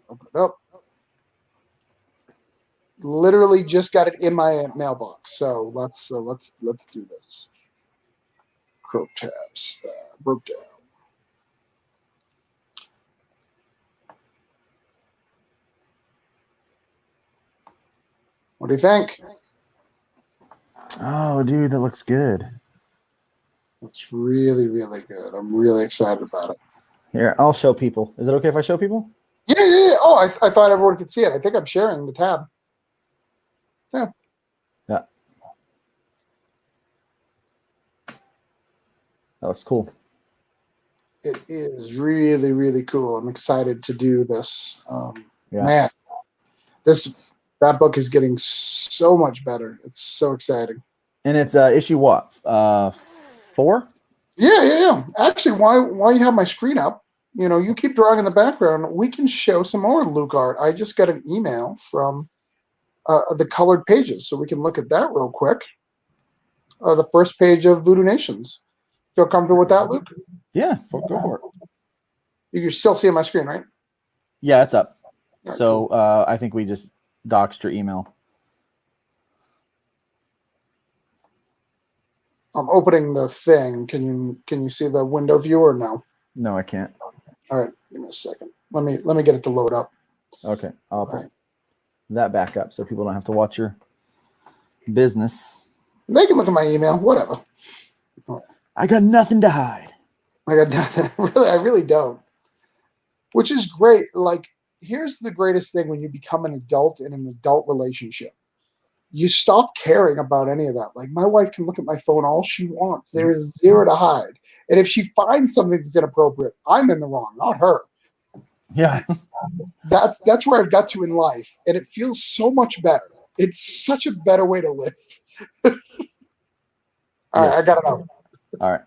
Open it up. Literally just got it in my mailbox. So let's do this. Crow tabs. Broke down. What do you think? Oh, dude, that looks good. It's really, really good. I'm really excited about it. Here, I'll show people. Is it okay if I show people? Yeah. Oh, I thought everyone could see it. I think I'm sharing the tab. Yeah. Yeah. That looks cool. It is really, really cool. I'm excited to do this. Yeah. Man, that book is getting so much better. It's so exciting. And it's issue what? 4? Yeah. Actually, why you have my screen up? You keep drawing in the background. We can show some more Luke art. I just got an email from the colored pages, so we can look at that real quick. The first page of Voodoo Nations. Feel comfortable with that, Luke? Yeah, go for it. You can still see on my screen, right? Yeah, it's up. Right, so cool. I think we just doxed your email. I'm opening the thing. Can you see the window view or no? No, I can't. All right, give me a second. Let me get it to load up. Okay, I'll put that back up so people don't have to watch your business. They can look at my email, whatever. I got nothing to hide. I got nothing. I really don't. Which is great. Like, here's the greatest thing when you become an adult in an adult relationship. You stop caring about any of that. Like, my wife can look at my phone all she wants. There is zero to hide. And if she finds something that's inappropriate, I'm in the wrong, not her. Yeah. That's where I've got to in life. And it feels so much better. It's such a better way to live. All right, I got it out. All right.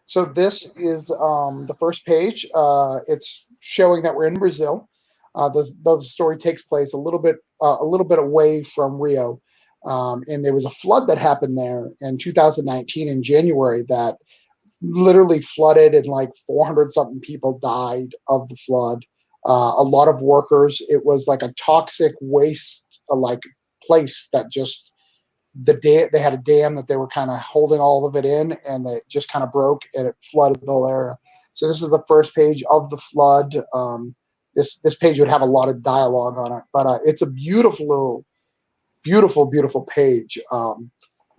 So this is the first page. It's showing that we're in Brazil. The story takes place a little bit away from Rio, and there was a flood that happened there in 2019 in January that literally flooded, and like 400 something people died of the flood. A lot of workers. It was like a toxic waste like place that just they had a dam that they were kind of holding all of it in, and it just kind of broke and it flooded the whole area. So this is the first page of the flood. This page would have a lot of dialogue on it, but it's a beautiful page.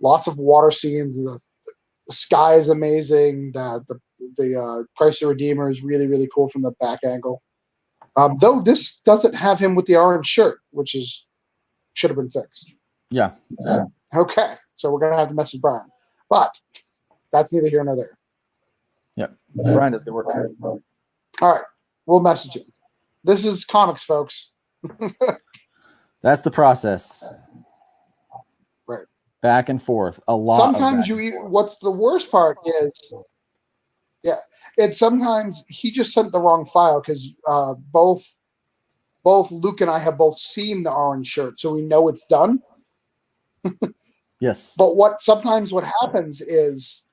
Lots of water scenes. The sky is amazing. The Christ the Redeemer is really, really cool from the back angle. Though this doesn't have him with the orange shirt, which should have been fixed. Yeah. Okay, so we're gonna have to message Brian, but that's neither here nor there. Yep. Brian does good work. All right, we'll message him. This is comics, folks. That's the process. Right. Back and forth. A lot. Sometimes what's the worst part is, it's sometimes he just sent the wrong file because both Luke and I have both seen the orange shirt, so we know it's done. Yes. But what happens is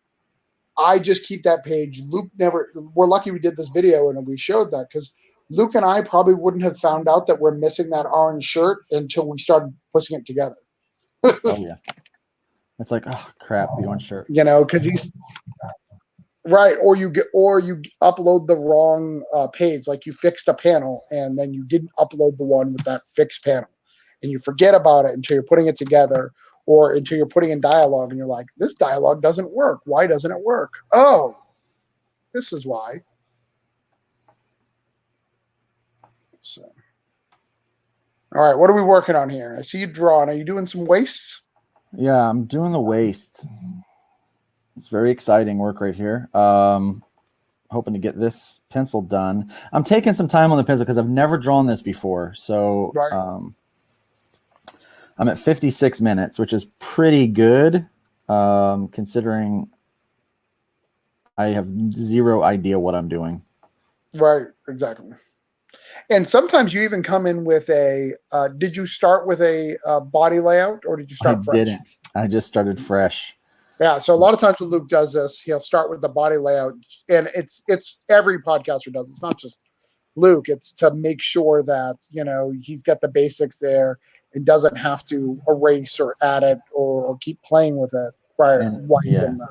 I just keep that page. Luke never. We're lucky we did this video and we showed that, because Luke and I probably wouldn't have found out that we're missing that orange shirt until we started putting it together. Oh yeah. It's like, oh crap, the orange shirt. Because Right, or you upload the wrong page, like you fixed a panel and then you didn't upload the one with that fixed panel, and you forget about it until you're putting it together, or until you're putting in dialogue, and you're like, this dialogue doesn't work. Why doesn't it work? Oh, this is why. So, all right, what are we working on here? I see you drawing. Are you doing some wastes? Yeah, I'm doing the waist. It's very exciting work right here. Hoping to get this pencil done. I'm taking some time on the pencil because I've never drawn this before. So Right. I'm at 56 minutes, which is pretty good considering I have zero idea what I'm doing. Right, exactly. And sometimes you even come in with a, did you start with a body layout, or did you start fresh? I didn't. I just started fresh. Yeah, so a lot of times when Luke does this, he'll start with the body layout, and it's every podcaster does. It's not just Luke. It's to make sure that, you know, he's got the basics there and doesn't have to erase or add it or keep playing with it prior while he's in the.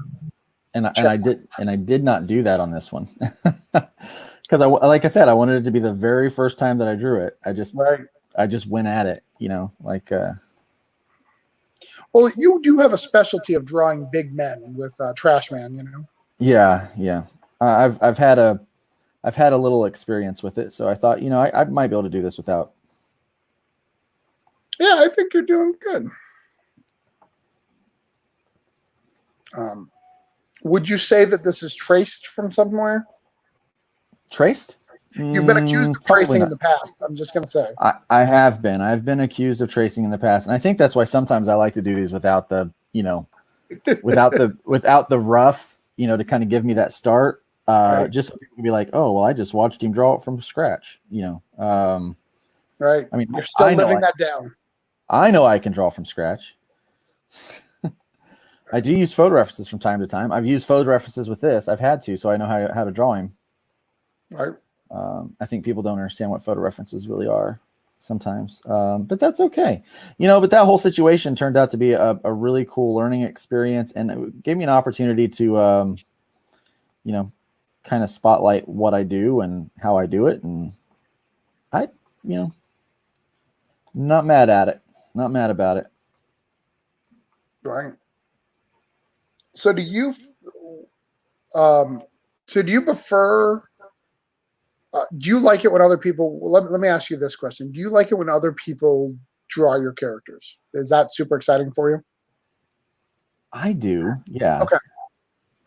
And I did not do that on this one because like I said, I wanted it to be the very first time that I drew it. I just went at it, you know, like. Well, you do have a specialty of drawing big men with Trash Man, you know. Yeah. I've had a little experience with it, so I thought, you know, I might be able to do this without. Yeah, I think you're doing good. Would you say that this is traced from somewhere? Traced? You've been accused of tracing in the past. I'm just going to say. I have been. I've been accused of tracing in the past, and I think that's why sometimes I like to do these without the, you know, without the rough, you know, to kind of give me that start. Right. Just so people can be like, oh, well, I just watched him draw it from scratch, you know. Right. I mean, you're still living that down. I know I can draw from scratch. I do use photo references from time to time. I've used photo references with this. I've had to, so I know how to draw him. Right. I think people don't understand what photo references really are sometimes, but that's okay. You know, but that whole situation turned out to be a really cool learning experience, and it gave me an opportunity to, you know, kind of spotlight what I do and how I do it. And I, you know, not mad at it. Not mad about it. Right. So do you prefer, do you like it when other people, let me ask you this question. Do you like it when other people draw your characters? Is that super exciting for you? I do. Yeah. Okay.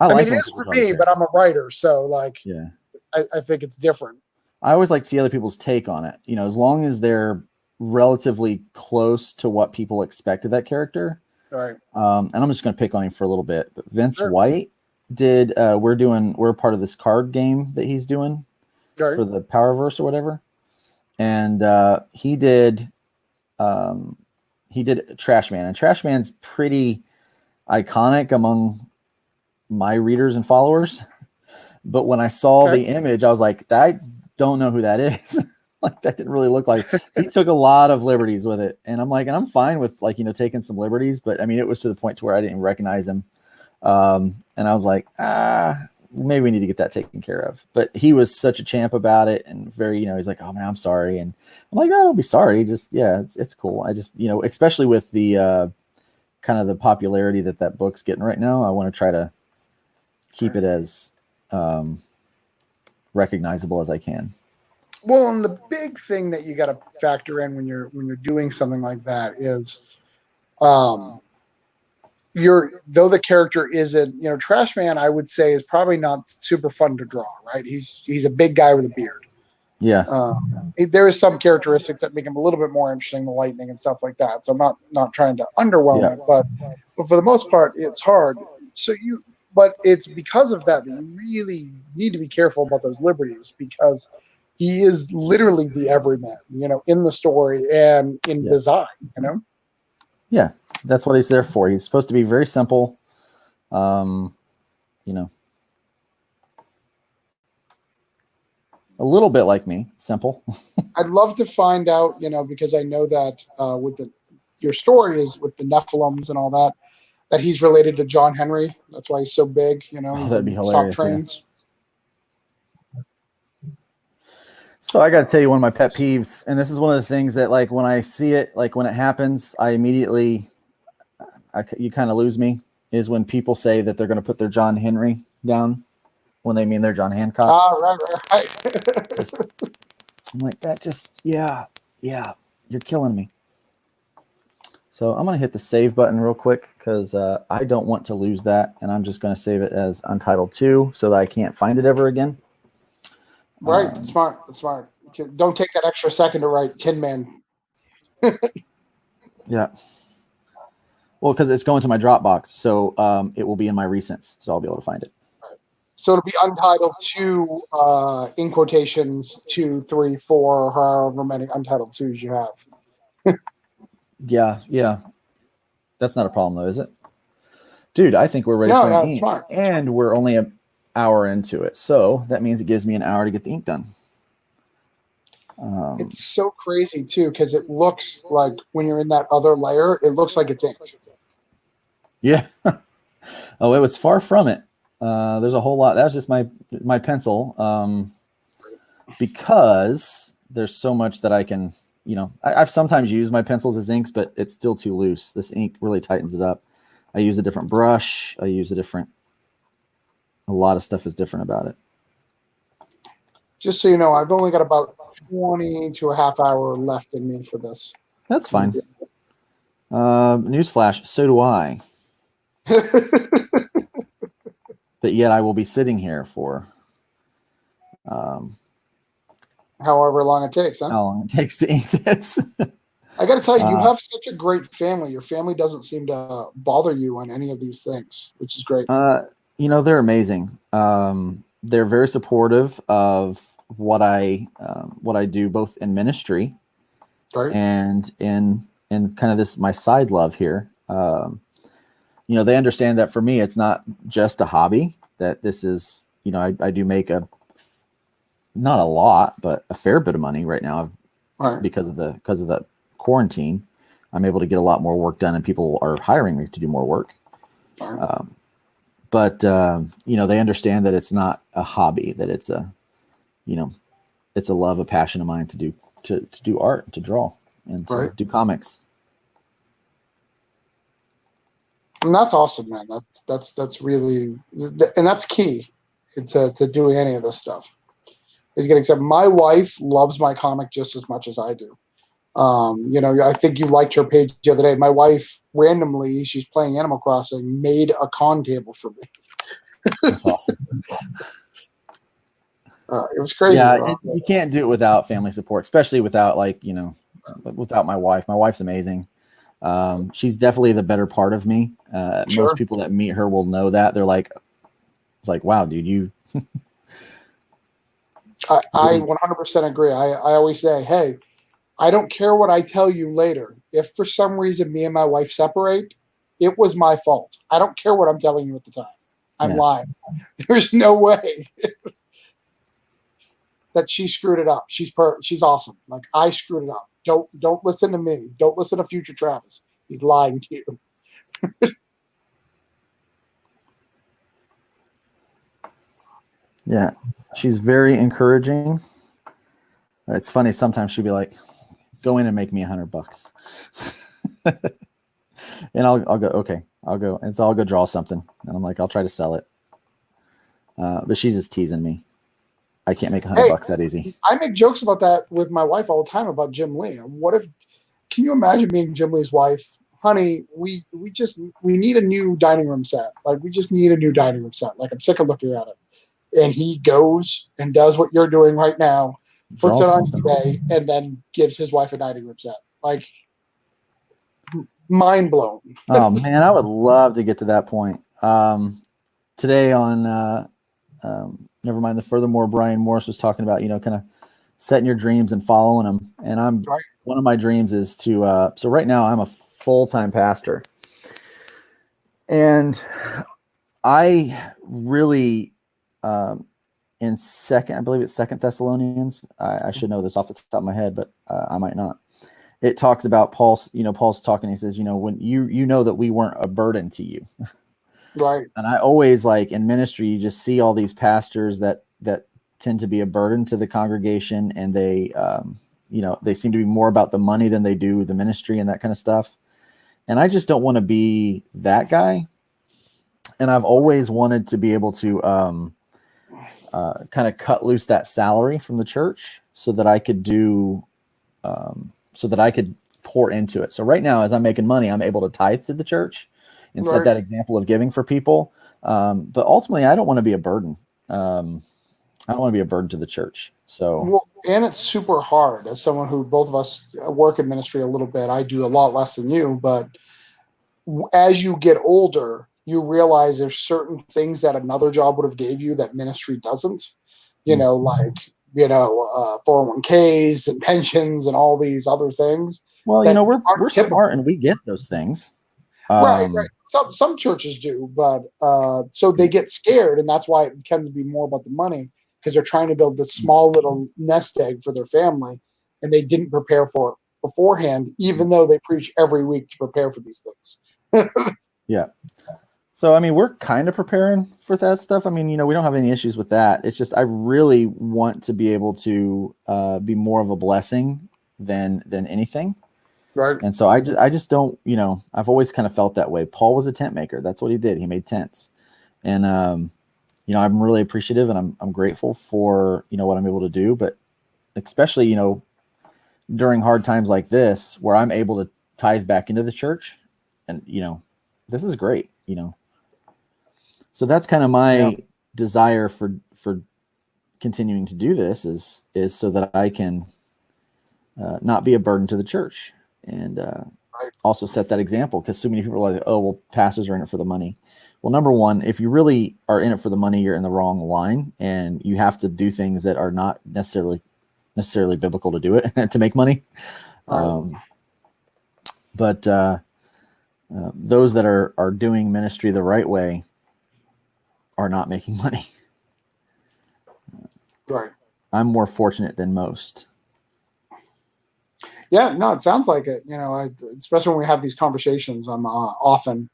I mean, it is for me, but I'm a writer. So like, yeah, I think it's different. I always like to see other people's take on it. You know, as long as they're relatively close to what people expect of that character. Right. And I'm just going to pick on him for a little bit. But Vince White did. We're part of this card game that he's doing for the Powerverse or whatever, and he did Trash Man, and Trash Man's pretty iconic among my readers and followers. But when I saw the image, I was like, I don't know who that is. Like, that didn't really look like. He took a lot of liberties with it, and I'm like, and I'm fine with, like, you know, taking some liberties, but I mean, it was to the point to where I didn't recognize him, and I was like, maybe we need to get that taken care of. But he was such a champ about it, and very, you know, he's like, oh man, I'm sorry, and I'm like, oh, don't be sorry, just it's cool. I just, you know, especially with the kind of the popularity that book's getting right now, I want to try to keep it as recognizable as I can. Well, and the big thing that you got to factor in when you're doing something like that is, though the character isn't, you know, Trash Man, I would say, is probably not super fun to draw, right? He's a big guy with a beard. Yeah. There is some characteristics that make him a little bit more interesting, the lightning and stuff like that. So I'm not trying to underwhelm it, but for the most part, it's hard. But it's because of that you really need to be careful about those liberties, because he is literally the everyman, you know, in the story and in design, you know? Yeah, that's what he's there for. He's supposed to be very simple, you know, a little bit like me, simple. I'd love to find out, you know, because I know that with your story is with the Nephilims and all that. that he's related to John Henry. That's why he's so big. You know, Oh, he that'd be can stop hilarious. trains. Yeah. So I got to tell you one of my pet peeves, and this is one of the things that, like, when I see it, like when it happens, I immediately, you kind of lose me, is when people say that they're going to put their John Henry down when they mean they're John Hancock. Ah, right. I'm like, that just, yeah, you're killing me. So I'm going to hit the save button real quick because I don't want to lose that, and I'm just going to save it as Untitled 2 so that I can't find it ever again. Right, that's smart. That's smart. Don't take that extra second to write Tin Man. Yeah. Well, because it's going to my Dropbox, so it will be in my recents, so I'll be able to find it. So it'll be Untitled 2, in quotations, 2, 3, 4, however many Untitled 2s you have. Yeah. That's not a problem, though, is it? Dude, I think we're ready for an ink. Smart. And we're only an hour into it, so that means it gives me an hour to get the ink done. It's so crazy, too, because it looks like when you're in that other layer, it looks like it's ink. Yeah. Oh, it was far from it. There's a whole lot. That was just my pencil, because there's so much that I can, I've sometimes used my pencils as inks, but it's still too loose. This ink really tightens it up. I use a different brush. A lot of stuff is different about it. Just so you know, I've only got about 20 to a half hour left in me for this. That's fine. Newsflash, so do I. But yet I will be sitting here for however long it takes, huh? How long it takes to ink this. I got to tell you, you have such a great family. Your family doesn't seem to bother you on any of these things, which is great. They're amazing. They're very supportive of what I do, both in ministry, right, and in kind of this my side love here. They understand that for me, it's not just a hobby. That this is, I do make not a lot, but a fair bit of money right now, right, because of the quarantine. I'm able to get a lot more work done, and people are hiring me to do more work. right. But they understand that it's not a hobby, that it's a, it's a love, a passion of mine to do art, to draw, and to do comics. And that's awesome, man. That's really, and that's key to doing any of this stuff. Is getting accepted. My wife loves my comic just as much as I do. I think you liked her page the other day. My wife randomly, she's playing Animal Crossing, made a con table for me. That's awesome. It was crazy. Yeah, you can't do it without family support, especially without without my wife. My wife's amazing. She's definitely the better part of me. Sure. Most people that meet her will know that. They're like, it's like, wow, dude, you. I 100% agree. I always say, hey, I don't care what I tell you later. If for some reason me and my wife separate, it was my fault. I don't care what I'm telling you at the time. I'm lying. There's no way that she screwed it up. She's awesome. Like, I screwed it up. Don't listen to me. Don't listen to future Travis. He's lying to you. Yeah, she's very encouraging. It's funny. Sometimes she'll be like, "Go in and make me $100." And I'll go, okay, I'll go. And so I'll go draw something. And I'm like, I'll try to sell it. But she's just teasing me. I can't make $100 that easy. I make jokes about that with my wife all the time about Jim Lee. Can you imagine being Jim Lee's wife? Honey, we need a new dining room set. Like, we just need a new dining room set. Like, I'm sick of looking at it. And he goes and does what you're doing right now, puts it on eBay, and then gives his wife a dining room set. Like, mind blown. Oh man, I would love to get to that point. Today on Never Mind the Furthermore, Brian Morris was talking about, kind of setting your dreams and following them. And one of my dreams is to, so right now I'm a full-time pastor. And I really, in I believe it's 2 Thessalonians. I should know this off the top of my head, but I might not. it talks about Paul's, Paul's talking, he says, when you know that we weren't a burden to you. Right. And I always, like, in ministry, you just see all these pastors that tend to be a burden to the congregation, and they they seem to be more about the money than they do the ministry and that kind of stuff. And I just don't want to be that guy. And I've always wanted to be able to kind of cut loose that salary from the church so that I could pour into it. So right now, as I'm making money, I'm able to tithe to the church and set that example of giving for people. But ultimately, I don't want to be a burden. I don't want to be a burden to the church. So, well, and it's super hard. As someone who, both of us work in ministry a little bit, I do a lot less than you, but as you get older, you realize there's certain things that another job would have gave you that ministry doesn't. Like 401ks and pensions and all these other things. Well, we're smart and we get those things. Right. Some churches do, but so they get scared, and that's why it tends to be more about the money, because they're trying to build this small little nest egg for their family, and they didn't prepare for it beforehand, even though they preach every week to prepare for these things. Yeah. So, I mean, we're kind of preparing for that stuff. I mean, we don't have any issues with that. It's just I really want to be able to be more of a blessing than anything. Right. And so I just don't, I've always kind of felt that way. Paul was a tent maker. That's what he did. He made tents. And, I'm really appreciative, and I'm grateful for, what I'm able to do. But especially, during hard times like this, where I'm able to tithe back into the church, and, this is great, So that's kind of my desire for continuing to do this is so that I can not be a burden to the church, and also set that example, because so many people are like, oh, well, pastors are in it for the money. Well, number one, if you really are in it for the money, you're in the wrong line, and you have to do things that are not necessarily biblical to do it to make money. But those that are doing ministry the right way are not making money. Right. I'm more fortunate than most. Yeah, no, it sounds like it. Especially when we have these conversations, I'm often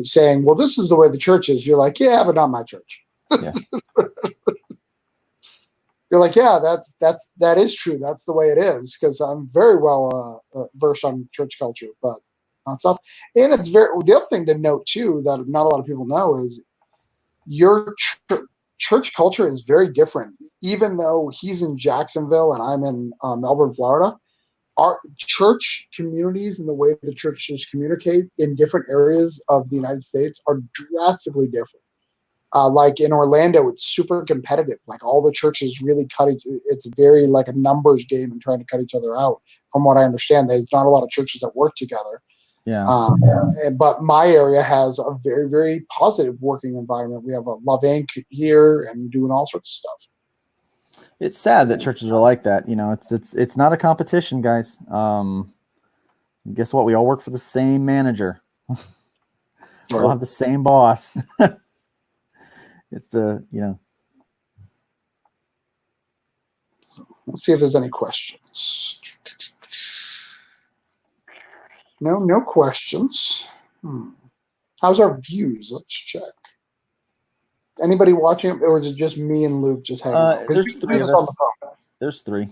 saying, well, this is the way the church is. You're like, yeah, but not my church. Yeah. You're like, yeah, that is true. That's the way it is, because I'm very well versed on church culture, but not stuff. And the other thing to note too that not a lot of people know is your church culture is very different. Even though he's in Jacksonville and I'm in Melbourne, Florida, our church communities and the way the churches communicate in different areas of the United States are drastically different. Like in Orlando, it's super competitive. Like all the churches really it's very like a numbers game and trying to cut each other out. From what I understand, there's not a lot of churches that work together. Yeah. But my area has a very, very positive working environment. We have a Love Inc. here and doing all sorts of stuff. It's sad that churches are like that. It's not a competition, guys. Guess what? We all work for the same manager. We all have the same boss. It's Let's see if there's any questions. No questions. How's our views? Let's check. Anybody watching, or is it just me and Luke just hanging out? There's three of us. There's three.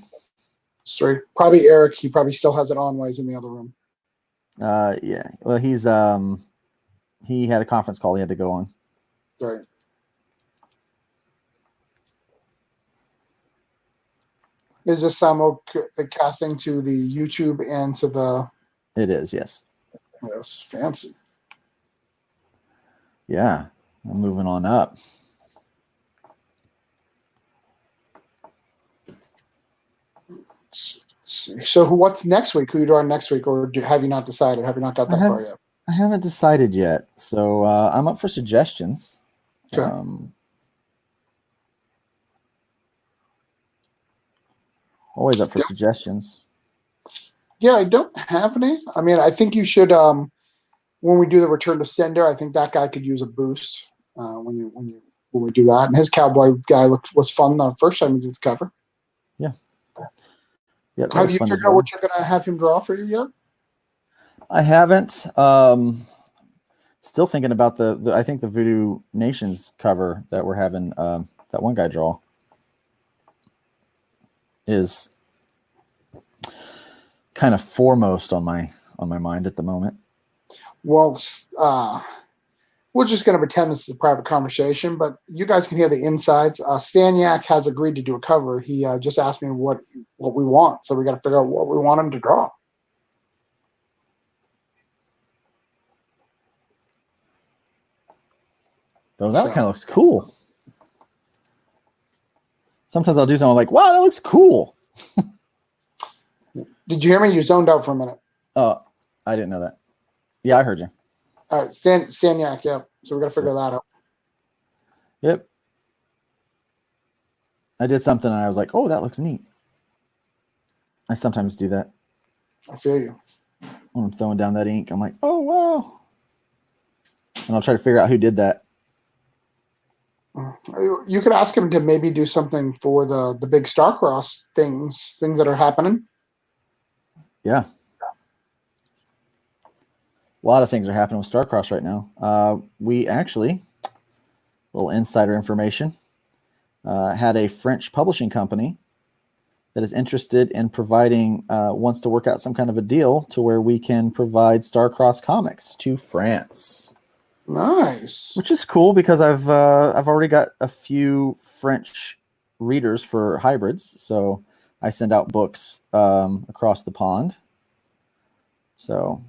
It's three. Probably Eric. He probably still has it on while he's in the other room. Yeah. Well, he had a conference call he had to go on. Right. Is this simulcasting to the YouTube and to the? It is, yes. That's fancy. Yeah, I'm moving on up. So what's next week? Who are you drawing next week, or have you not decided? Have you not got that far yet? I haven't decided yet, so I'm up for suggestions. Okay. Always up for suggestions. Yeah, I don't have any. I mean, I think you should. When we do the Return to Sender, I think that guy could use a boost when we do that. And his cowboy guy was fun the first time we did the cover. Yeah. Yep, that Have was you fun to figured out draw. what you're gonna have him draw for you yet? I haven't. Still thinking about the I think the Voodoo Nations cover that we're having that one guy draw is kind of foremost on my mind at the moment. Well, we're just going to pretend this is a private conversation, but you guys can hear the insides. Staniak has agreed to do a cover. He just asked me what we want, so we got to figure out what we want him to draw. Though that kind of looks cool. Sometimes I'll do something like, wow, that looks cool. Did you hear me? You zoned out for a minute. Oh, I didn't know that. Yeah, I heard you. All right, Staniak, yep. So we got to figure that out. Yep. I did something and I was like, oh, that looks neat. I sometimes do that. I feel you. When I'm throwing down that ink, I'm like, oh, wow. And I'll try to figure out who did that. You could ask him to maybe do something for the big Starcross things that are happening. Yeah. A lot of things are happening with Starcross right now. We actually, a little insider information, had a French publishing company that is interested in providing, wants to work out some kind of a deal to where we can provide Starcross comics to France. Nice. Which is cool because I've already got a few French readers for hybrids, so I send out books across the pond. So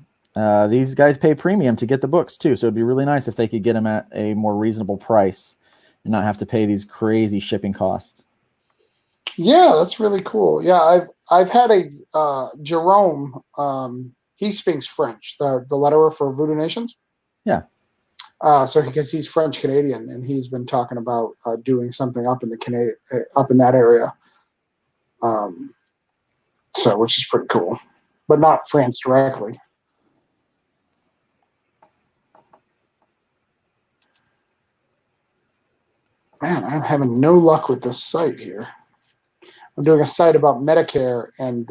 these guys pay premium to get the books too, so it'd be really nice if they could get them at a more reasonable price and not have to pay these crazy shipping costs. Yeah, that's really cool. Yeah, I've had a Jerome. He speaks French. The letterer for Voodoo Nations. Yeah. So because he's French Canadian, and he's been talking about doing something up in up in that area. So which is pretty cool, but not France directly. Man, I'm having no luck with this site here. I'm doing a site about Medicare, and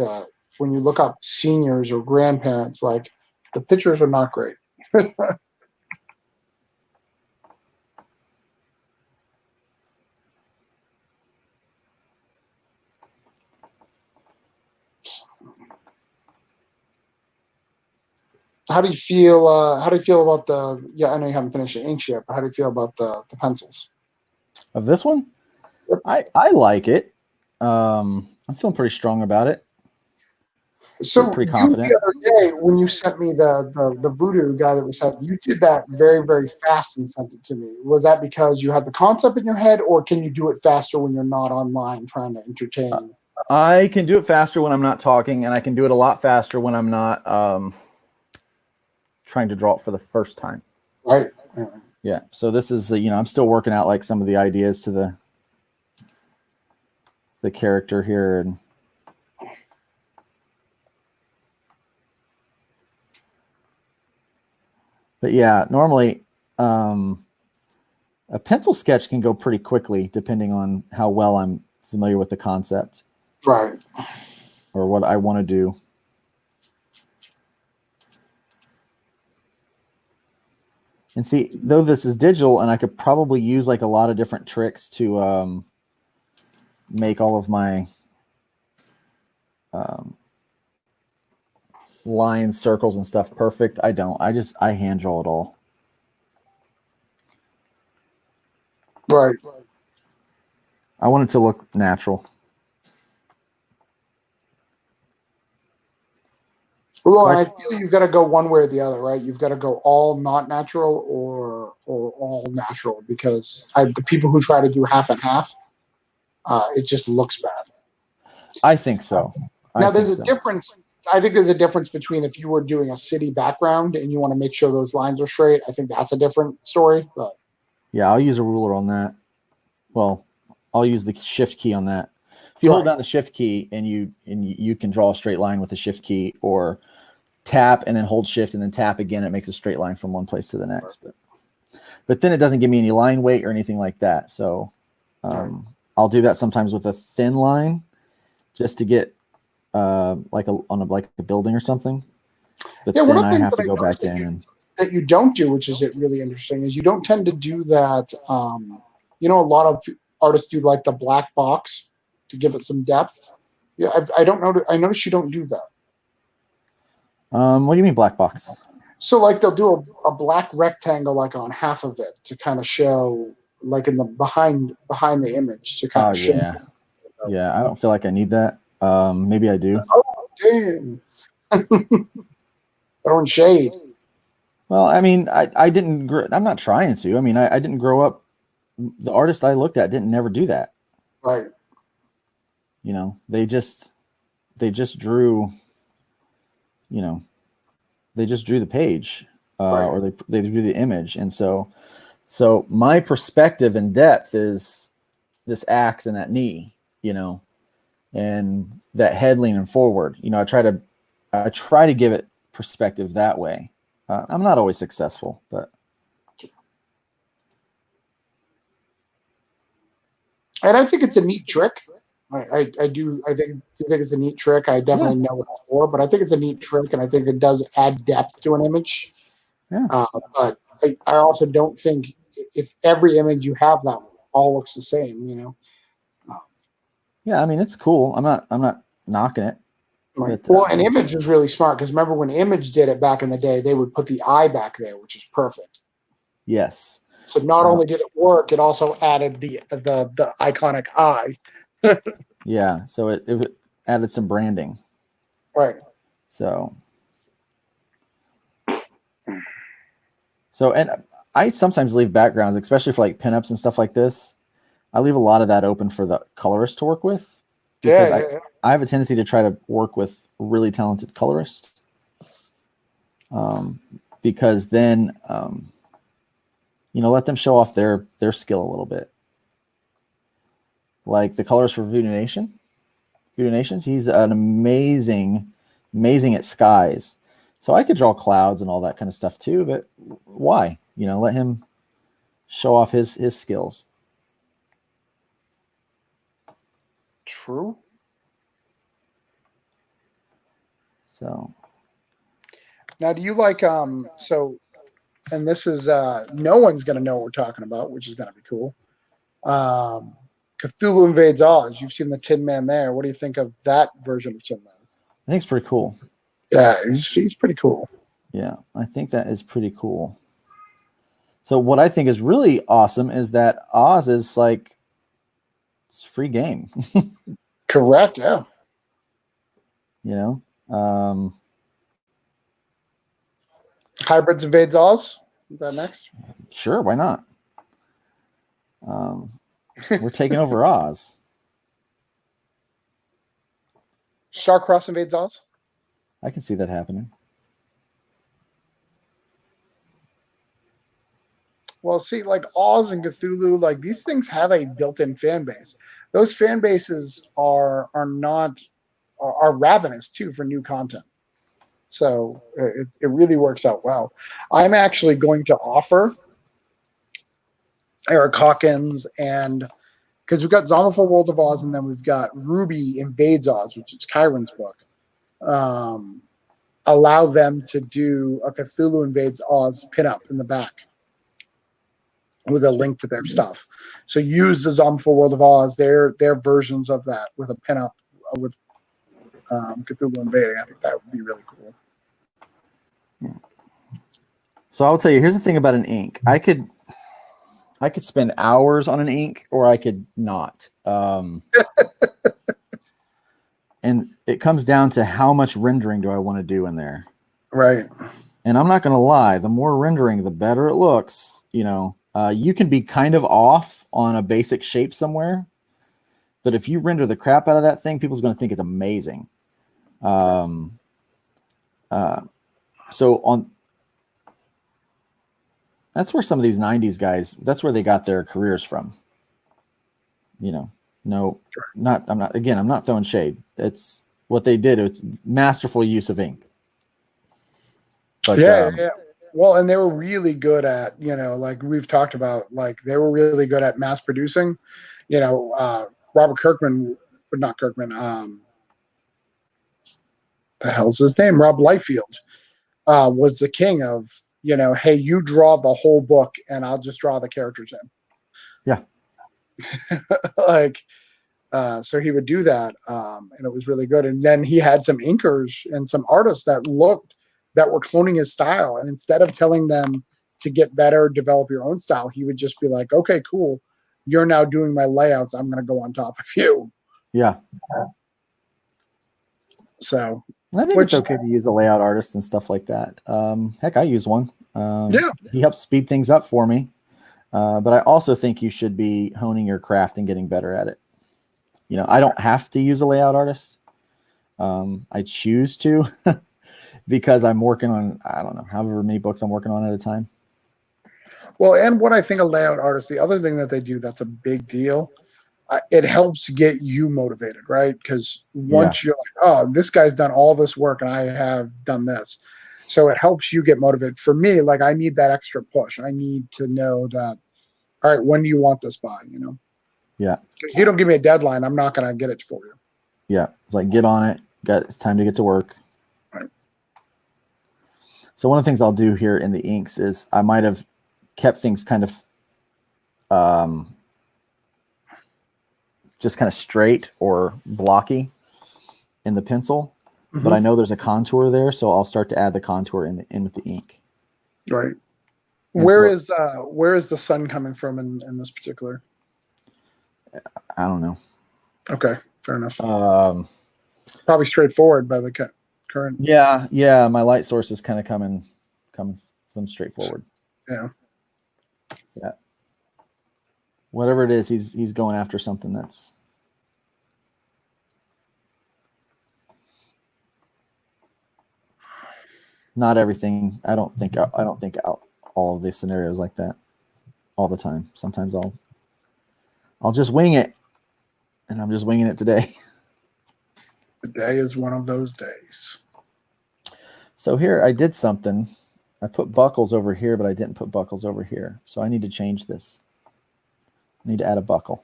when you look up seniors or grandparents, like the pictures are not great. How do you feel? How do you feel about the? Yeah, I know you haven't finished the inks yet, but how do you feel about the pencils? Of this one, Yep. I like it. I'm feeling pretty strong about it. So Pretty you confident. the other day when you sent me the voodoo guy that we sent, you did that very, very fast and sent it to me. Was that because you had the concept in your head, or can you do it faster when you're not online trying to entertain? I can do it faster when I'm not talking, and I can do it a lot faster when I'm not trying to draw it for the first time. Right. Yeah. So this is, I'm still working out like some of the ideas to the character here, and but yeah, normally a pencil sketch can go pretty quickly depending on how well I'm familiar with the concept. Right. Or what I want to do. And see, though this is digital, and I could probably use like a lot of different tricks to make all of my lines, circles, and stuff perfect. I don't. I hand draw it all. Right. I want it to look natural. Well, and I feel you've got to go one way or the other, right? You've got to go all not natural or all natural, because the people who try to do half and half, it just looks bad. I think so. Now, there's a difference. I think there's a difference between if you were doing a city background and you want to make sure those lines are straight. I think that's a different story. But yeah, I'll use a ruler on that. Well, I'll use the shift key on that. If you hold down the shift key and you can draw a straight line with the shift key, or tap and then hold shift and then tap again, it makes a straight line from one place to the next. But then it doesn't give me any line weight or anything like that. So I'll do that sometimes with a thin line just to get like a building or something. But Yeah, one then of the I things have that to I go noticed back in and that you don't do, which is really interesting, is you don't tend to do that. A lot of artists do like the black box to give it some depth. Yeah, I don't know. I notice you don't do that. what do you mean black box? So like they'll do a black rectangle like on half of it to kind of show like in the behind the image to kind Oh of show. yeah. Yeah, I don't feel like I need that. Maybe I do. Oh damn! Throwing shade. Well, I mean, I didn't. I'm not trying to. I mean, I didn't grow up. The artist I looked at didn't never do that. Right. You know, they just drew. You know, they just drew the page, Right. or they drew the image, and so my perspective and depth is this axe and that knee. You know, and that head leaning forward. You know, I try to give it perspective that way. I'm not always successful, but And I think it's a neat trick. I do. I think it's a neat trick. I definitely know what it's for, but I think it's a neat trick, and I think it does add depth to an image. yeah. But I also don't think if every image you have that all looks the same. Yeah, I mean it's cool. I'm not knocking it. Right. But Well, an Image was really smart because remember when Image did it back in the day, they would put the eye back there, which is perfect. yes. So not only did it work, it also added the iconic eye. Yeah, so it added some branding. Right. So and I sometimes leave backgrounds, especially for like pinups and stuff like this. I leave a lot of that open for the colorist to work with because Yeah. I have a tendency to try to work with really talented colorists. Because then let them show off their skill a little bit. Like the colorist for Voodoo Nations, he's an amazing at skies. So I could draw clouds and all that kind of stuff too, but why? Let him show off his skills. True. So now do you like and this is no one's gonna know what we're talking about, which is gonna be cool. Cthulhu Invades Oz. You've seen the Tin Man there. What do you think of that version of Tin Man? I think it's pretty cool. Yeah, he's pretty cool. Yeah, I think that is pretty cool. So what I think is really awesome is that Oz is like it's free game. Correct. Yeah. Hybrids Invades Oz. Is that next? Sure, why not? We're taking over Oz. Starcross Invades Oz. I can see that happening. Well, see, like Oz and Cthulhu, like these things have a built-in fan base. Those fan bases are ravenous too for new content. So it really works out well. I'm actually going to offer Eric Hawkins and because we've got Zombiful World of Oz and then we've got Ruby Invades Oz, which is Kyron's book. Allow them to do a Cthulhu Invades Oz pinup in the back with a link to their stuff. So use the Zombiful World of Oz, their versions of that with a pinup with Cthulhu invading. I think that would be really cool. So I'll tell you, here's the thing about an ink. I could spend hours on an ink or I could not. And it comes down to how much rendering do I want to do in there. Right. And I'm not going to lie, the more rendering, the better it looks. You can be kind of off on a basic shape somewhere, but if you render the crap out of that thing, people's going to think it's amazing. That's where some of these 90s guys, that's where they got their careers from. I'm not throwing shade. It's what they did. It's masterful use of ink. But yeah. Well, and they were really good at, like we've talked about, like they were really good at mass producing. Robert Kirkman, but not Kirkman. the hell's his name? Rob Liefeld was the king of, hey, you draw the whole book and I'll just draw the characters in. Yeah. So he would do that, and it was really good. And then he had some inkers and some artists that were cloning his style. And instead of telling them to get better, develop your own style, he would just be like, okay, cool. You're now doing my layouts. I'm going to go on top of you. Yeah. So and I think it's okay to use a layout artist and stuff like that. Heck, I use one. He helps speed things up for me. But I also think you should be honing your craft and getting better at it. I don't have to use a layout artist. I choose to because I'm working on, I don't know, however many books I'm working on at a time. Well, and what I think a layout artist, the other thing that they do that's a big deal, it helps get you motivated, right? Because once you're like, oh, this guy's done all this work and I have done this. So it helps you get motivated. For me, like, I need that extra push. I need to know that, all right, when do you want this by, Yeah. If you don't give me a deadline, I'm not going to get it for you. Yeah. It's like, get on it. It's time to get to work. Right. So one of the things I'll do here in the inks is I might have kept things kind of just kind of straight or blocky in the pencil, but I know there's a contour there, so I'll start to add the contour in with the ink. Right. Where is the sun coming from in this particular? I don't know. Okay, fair enough. Probably straightforward by the current. Yeah. My light source is kind of coming from straightforward. Yeah. Whatever it is, he's going after something that's not everything. I don't think out all of the scenarios like that all the time. Sometimes I'll just wing it, and I'm just winging it today. Today is one of those days. So here I did something. I put buckles over here, but I didn't put buckles over here. So I need to change this. I need to add a buckle.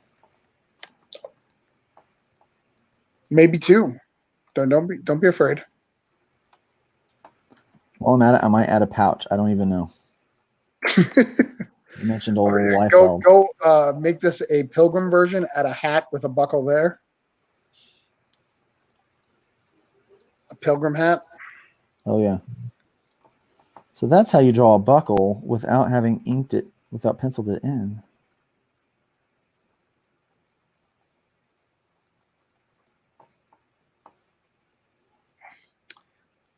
Maybe two. Don't be afraid. While I'm at it, I might add a pouch. I don't even know. You mentioned old Liefeld. Go make this a pilgrim version. Add a hat with a buckle there. A pilgrim hat. Oh yeah. So that's how you draw a buckle without having inked it, without penciled it in.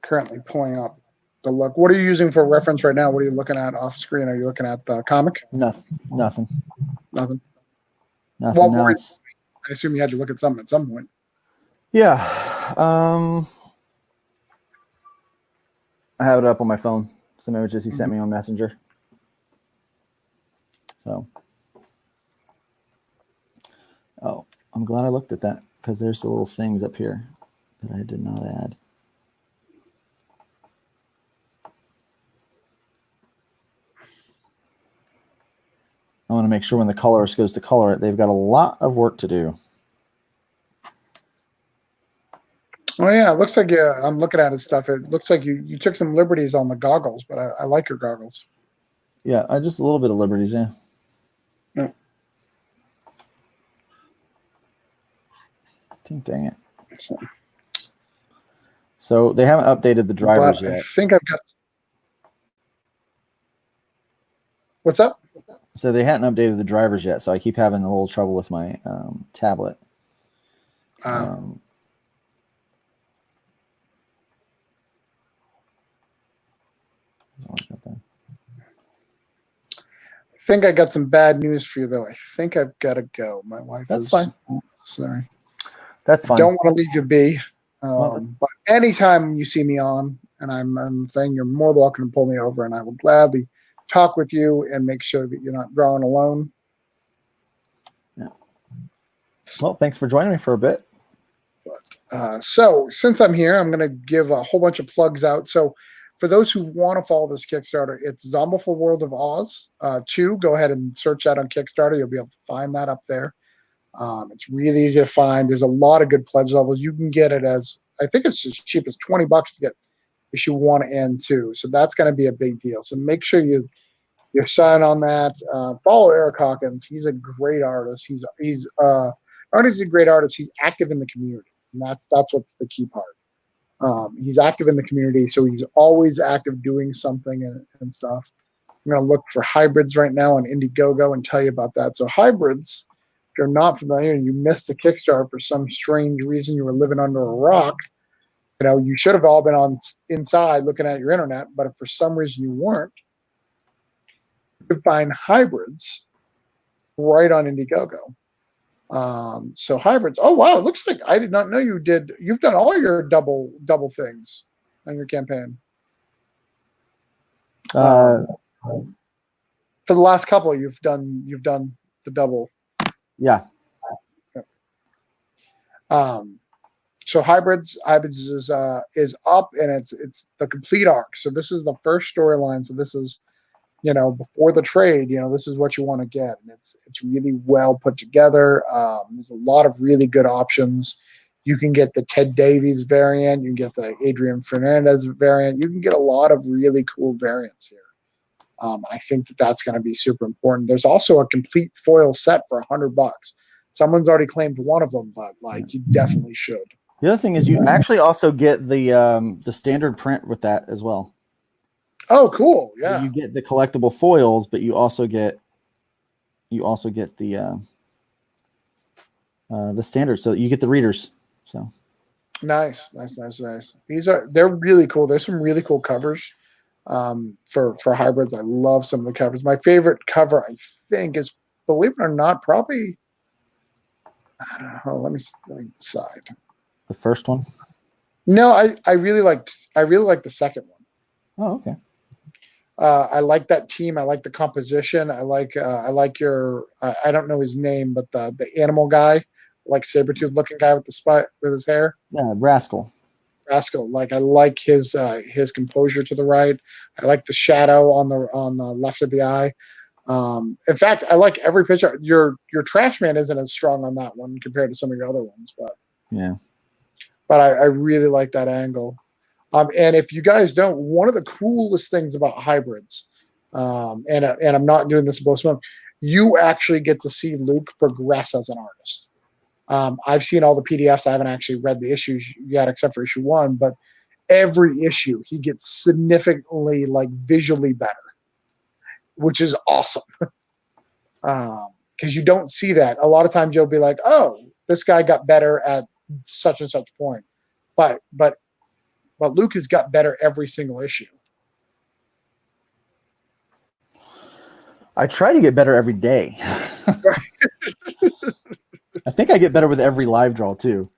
Currently pulling up the look. What are you using for reference right now? What are you looking at off screen? Are you looking at the comic? Nothing. Nothing. Well, I assume you had to look at something at some point. Yeah. I have it up on my phone. Some images he sent me on Messenger. So. Oh, I'm glad I looked at that because there's the little things up here that I did not add. I want to make sure when the colorist goes to color it, they've got a lot of work to do. Oh yeah, it looks like I'm looking at his stuff. It looks like you took some liberties on the goggles, but I like your goggles. Yeah, just a little bit of liberties, yeah. Yeah. Dang it. So they haven't updated the drivers yet. I think I've got. What's up? So they hadn't updated the drivers yet, so I keep having a little trouble with my tablet. I think I got some bad news for you, though. I think I've got to go. My wife That's fine. Sorry. That's fine. Don't want to leave you be. But anytime you see me on and I'm on the thing, you're more than welcome to pull me over, and I will gladly talk with you and make sure that you're not drawing alone. Yeah. Well, thanks for joining me for a bit. So since I'm here, I'm going to give a whole bunch of plugs out. So for those who want to follow this Kickstarter, it's Zombiful World of Oz 2. Go ahead and search that on Kickstarter. You'll be able to find that up there. It's really easy to find. There's a lot of good pledge levels. You can get it as I think it's as cheap as $20 to get issue 1 and 2. So that's going to be a big deal. So make sure you're sign on that. Follow Eric Hawkins. He's a great artist. He's not only is he a great artist, he's active in the community, and that's what's the key part. He's active in the community, so he's always active doing something and stuff. I'm going to look for hybrids right now on Indiegogo and tell you about that. So hybrids, if you're not familiar and you missed the Kickstarter for some strange reason, you were living under a rock, you should have all been inside looking at your internet, but if for some reason you weren't, you could find hybrids right on Indiegogo. So hybrids. Oh wow, it looks like I did not know you did. You've done all your double things on your campaign. For the last couple, you've done the double. Yeah. So hybrids is up, and it's the complete arc. So this is the first storyline. So this is, before the trade, this is what you want to get, and it's really well put together. There's a lot of really good options. You can get the Ted Davies variant. You can get the Adrian Fernandez variant. You can get a lot of really cool variants here. I think that's going to be super important. There's also a complete foil set for $100. Someone's already claimed one of them, but you definitely should. The other thing is you actually also get the standard print with that as well. Oh, cool! Yeah, you get the collectible foils, but you also get the standard. So you get the readers. So nice. They're really cool. There's some really cool covers for hybrids. I love some of the covers. My favorite cover, I think, is, believe it or not, probably, I don't know. Let me decide. The first one? No, I really liked the second one. Oh, okay. I like that team. I like the composition. I like your I don't know his name, but the animal guy, like Sabretooth looking guy with the spot with his hair. Yeah, Rascal. I like his composure to the right. I like the shadow on the left of the eye. In fact, I like every picture. Your trash man isn't as strong on that one compared to some of your other ones, but yeah. But I really like that angle. And if you guys don't, one of the coolest things about hybrids, and I'm not doing this both months, you actually get to see Luke progress as an artist. I've seen all the PDFs. I haven't actually read the issues yet, except for issue 1. But every issue, he gets significantly visually better, which is awesome. Because you don't see that. A lot of times you'll be like, "Oh, this guy got better at such and such point," but Luke has got better every single issue. I try to get better every day. I think I get better with every live draw too.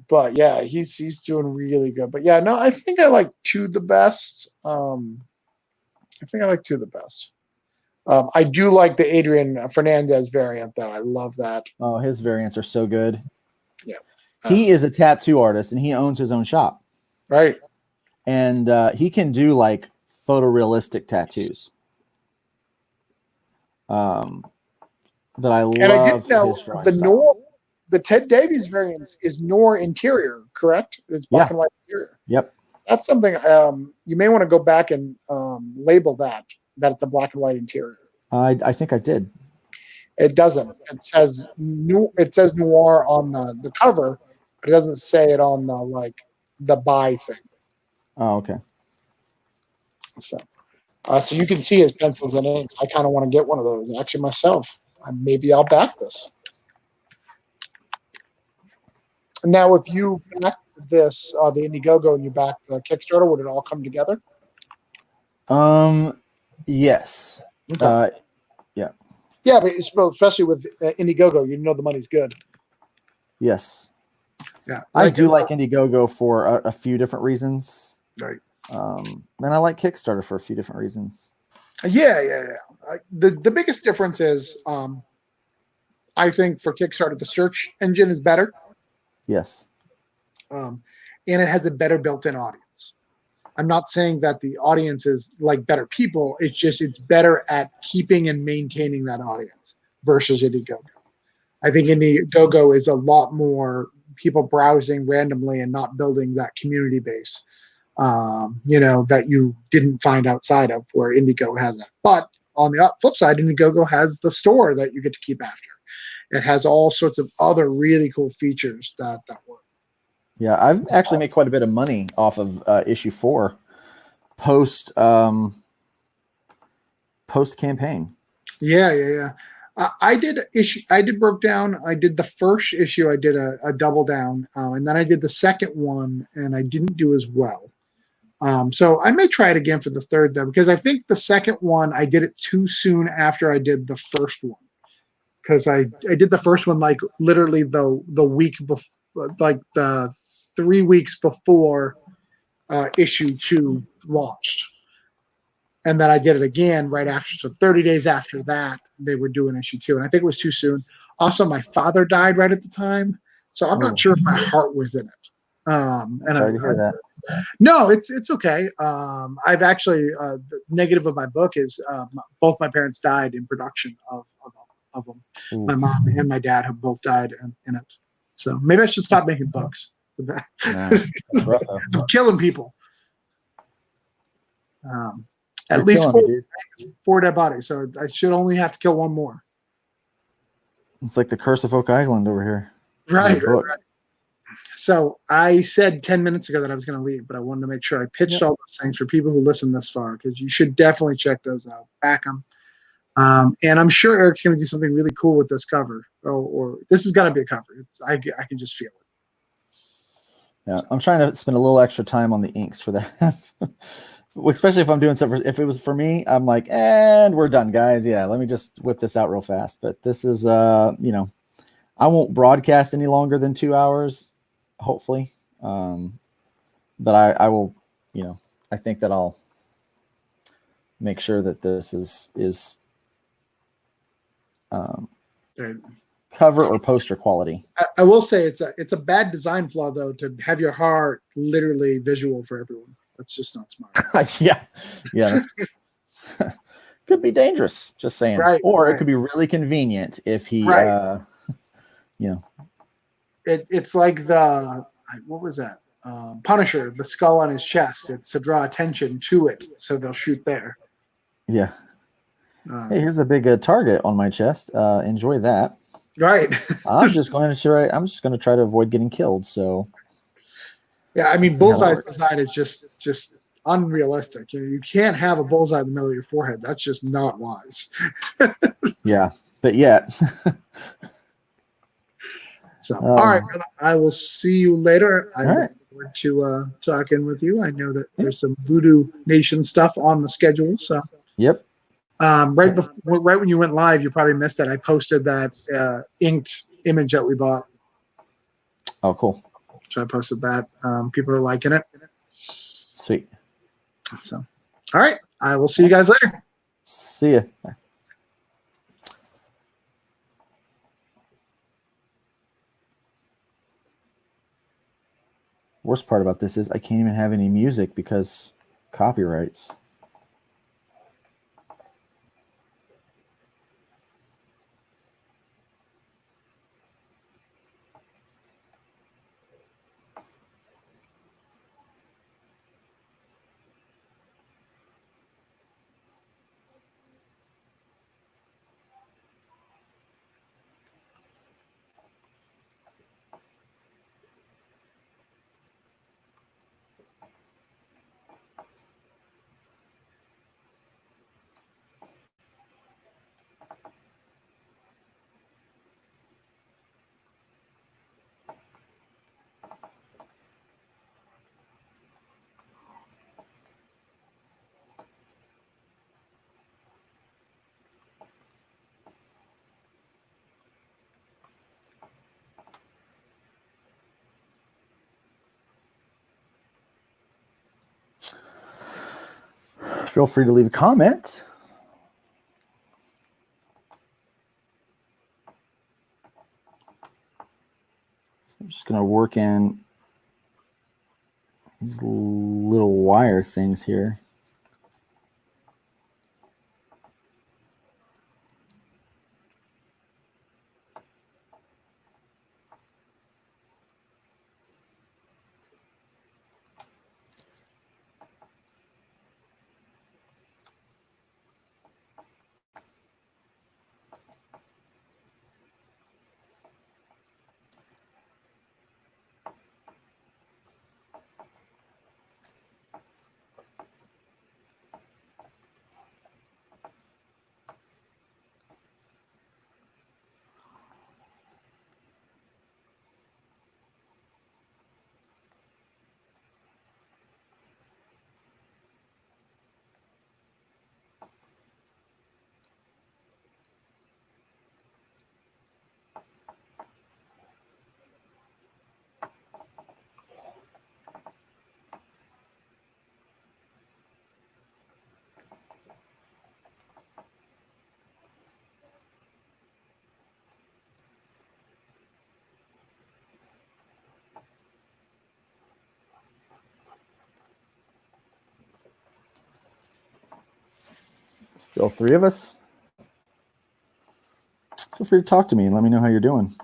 But yeah, he's doing really good. But yeah, no, I think I like 2 the best. I do like the Adrian Fernandez variant, though. I love that. Oh, his variants are so good. Yeah. He is a tattoo artist, and he owns his own shop. Right. And he can do photorealistic tattoos. But I love I didn't know his drawing style. The Ted Davies variant is Noir interior, correct? It's black and white interior. Yep. That's something you may want to go back and label that it's a black and white interior. I think I did. It doesn't. It says Noir on the cover, but it doesn't say it on the buy thing. Oh, okay. So you can see his pencils and inks. I kind of want to get one of those actually myself. Maybe I'll back this. Now, if you back this, the Indiegogo, and you back the Kickstarter, would it all come together? Yes. Okay. Yeah. Yeah, but especially with Indiegogo, the money's good. Yes. Yeah. I do like Indiegogo for a few different reasons. Right. And I like Kickstarter for a few different reasons. Yeah. The biggest difference is, I think for Kickstarter, the search engine is better. Yes. And it has a better built-in audience. I'm not saying that the audience is better people. It's just it's better at keeping and maintaining that audience versus Indiegogo. I think Indiegogo is a lot more people browsing randomly and not building that community base, that you didn't find outside of where Indiegogo has that. But on the flip side, Indiegogo has the store that you get to keep after. It has all sorts of other really cool features that work. Yeah, I've actually made quite a bit of money off of issue 4 post campaign. Yeah. I did broke down. I did the first issue. I did a double down, and then I did the second one, and I didn't do as well. So I may try it again for the third though, because I think the second one I did it too soon after I did the first one. Because I did the first one like literally the week before, like the 3 weeks before issue 2 launched. And then I did it again right after. So 30 days after that, they were doing issue 2. And I think it was too soon. Also, my father died right at the time. So I'm not sure if my heart was in it. Sorry to hear that. No, it's okay. I've actually, the negative of my book is both my parents died in production of them. Ooh. My mom and my dad have both died in it. So maybe I should stop making books. Nah, that's rough, I'm killing people. At least 4 dead bodies, so I should only have to kill one more. It's like the Curse of Oak Island over here. Right. So I said 10 minutes ago that I was going to leave, but I wanted to make sure I pitched all those things for people who listen this far, because you should definitely check those out. Back them. And I'm sure Eric's going to do something really cool with this cover. Or this has got to be a cover. I can just feel it. Yeah, I'm trying to spend a little extra time on the inks for that. Especially if I'm doing something. If it was for me, I'm like, and we're done, guys. Yeah, let me just whip this out real fast. But this is, I won't broadcast any longer than 2 hours, hopefully. But I will, I think that I'll make sure that this is cover or poster quality. I will say it's a bad design flaw though to have your heart literally visual for everyone. That's just not smart. yeah. That's could be dangerous. Just saying. Right. Or it could be really convenient if he, It's like what was that? Punisher, the skull on his chest. It's to draw attention to it, so they'll shoot there. Yeah. Hey, here's a big target on my chest. Enjoy that. Right. I'm just going to try to avoid getting killed. So. Yeah, I mean, Bullseye's design is just unrealistic. You can't have a bullseye in the middle of your forehead. That's just not wise. Yeah, but yet. So, all right, brother. I will see you later. I look forward to talking with you. I know that there's some Voodoo Nation stuff on the schedule. So. Yep. Right when you went live, you probably missed it. I posted that inked image that we bought. Oh, cool. So I posted that. People are liking it. Sweet. So, all right. I will see you guys later. See ya. Bye. Worst part about this is I can't even have any music because copyrights. Feel free to leave a comment. So I'm just going to work in these little wire things here. Still three of us. Feel free to talk to me and let me know how you're doing.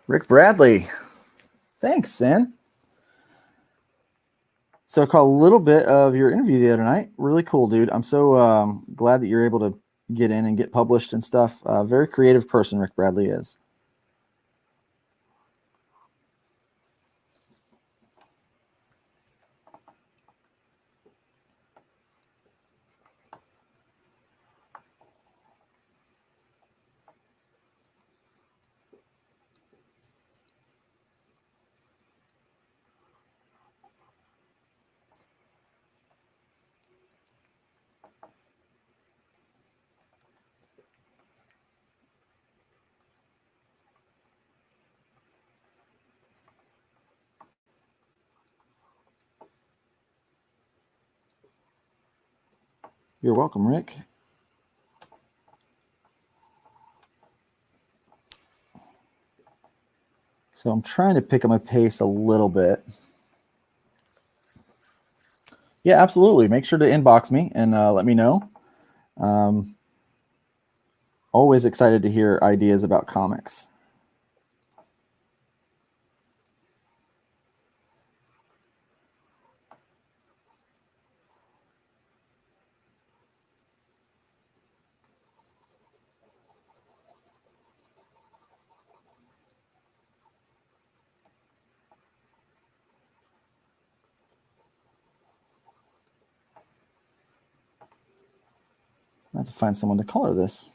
Rick Bradley. Thanks, Sin. So I caught a little bit of your interview the other night. Really cool, dude. I'm so glad that you're able to get in and get published and stuff. Very creative person, Rick Bradley is. You're welcome, Rick. So I'm trying to pick up my pace a little bit. Yeah, absolutely. Make sure to inbox me and let me know. Always excited to hear ideas about comics. I have to find someone to color this.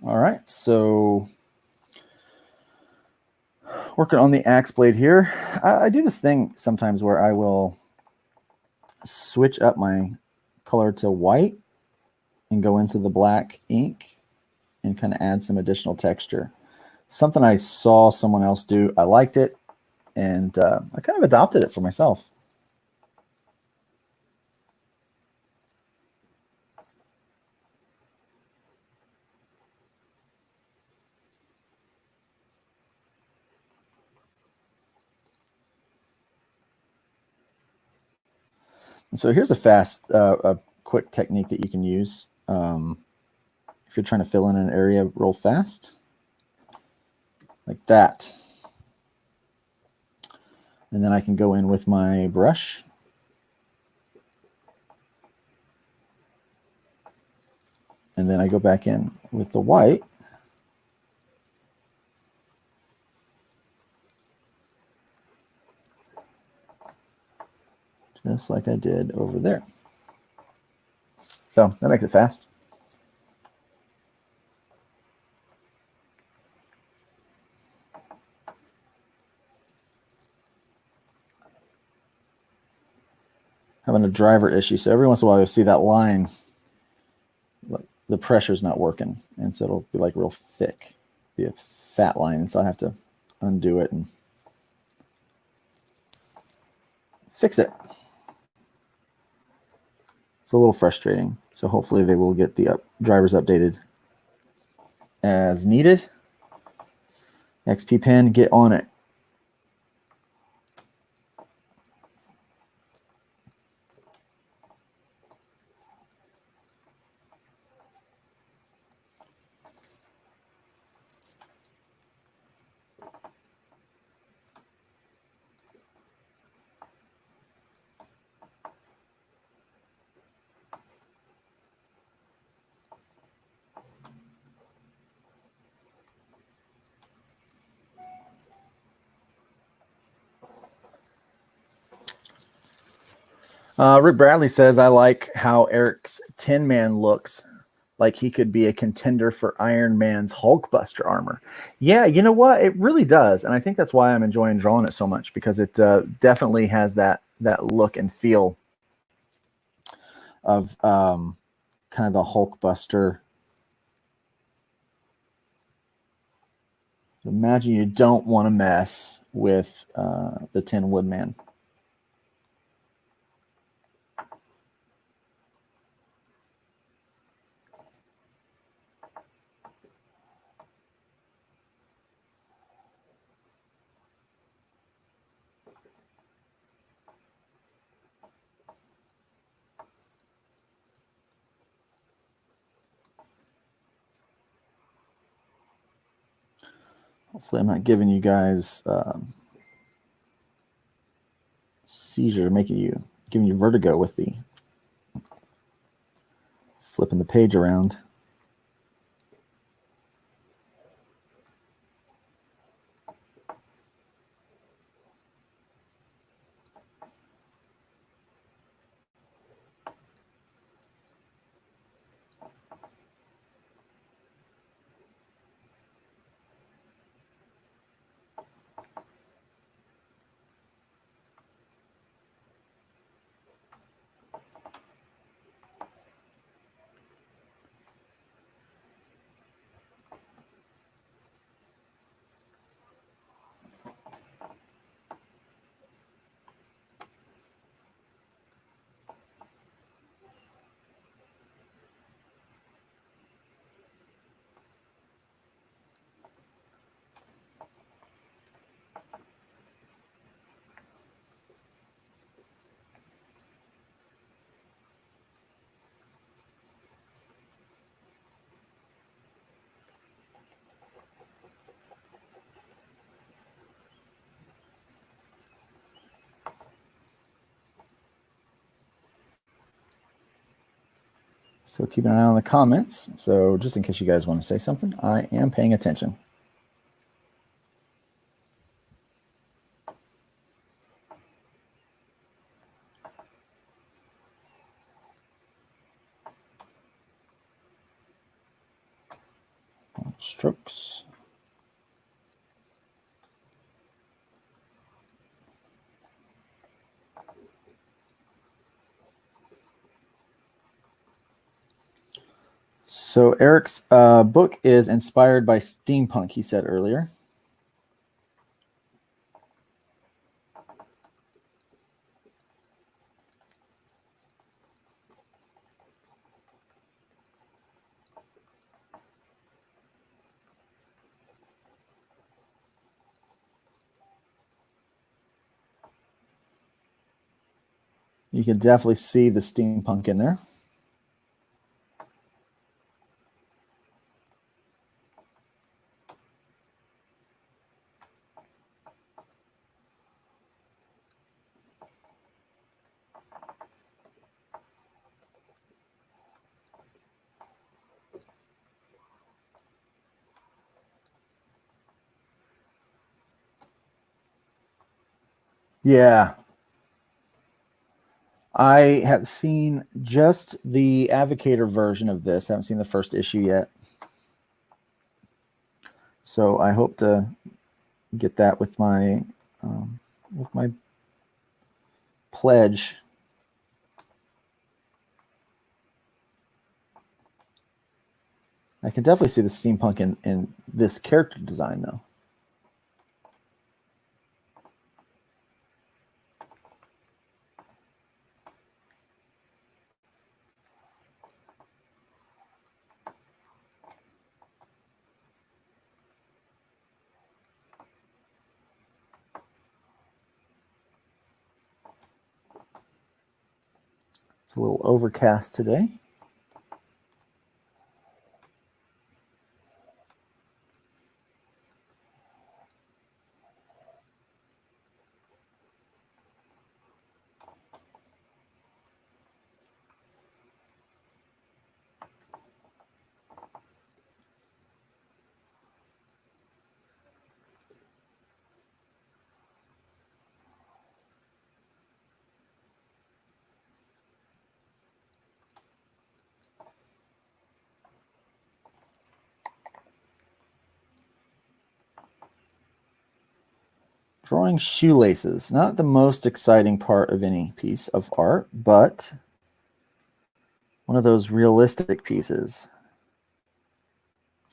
All right, so working on the axe blade here. I do this thing sometimes where I will switch up my color to white and go into the black ink and kind of add some additional texture. Something I saw someone else do. I liked it, and I kind of adopted it for myself. And so here's a quick technique that you can use if you're trying to fill in an area real fast, like that. And then I can go in with my brush and then I go back in with the white. Just like I did over there. So that makes it fast. Having a driver issue. So every once in a while you'll see that line, the pressure's not working. And so it'll be like real thick, be a fat line. And so I have to undo it and fix it. It's a little frustrating. So hopefully they will get the drivers updated as needed. XP Pen, get on it. Rick Bradley says, I like how Eric's Tin Man looks like he could be a contender for Iron Man's Hulkbuster armor. Yeah, you know what? It really does. And I think that's why I'm enjoying drawing it so much, because it definitely has that look and feel of kind of the Hulkbuster. Imagine you don't want to mess with the Tin Woodman. Hopefully I'm not giving you guys seizure, giving you vertigo with the flipping the page around. So keep an eye on the comments. So just in case you guys want to say something, I am paying attention. Strokes. So Eric's book is inspired by steampunk, he said earlier. You can definitely see the steampunk in there. Yeah. I have seen just the Advocator version of this. I haven't seen the first issue yet. So I hope to get that with my pledge. I can definitely see the steampunk in this character design, though. It's a little overcast today. Drawing shoelaces, not the most exciting part of any piece of art, but one of those realistic pieces.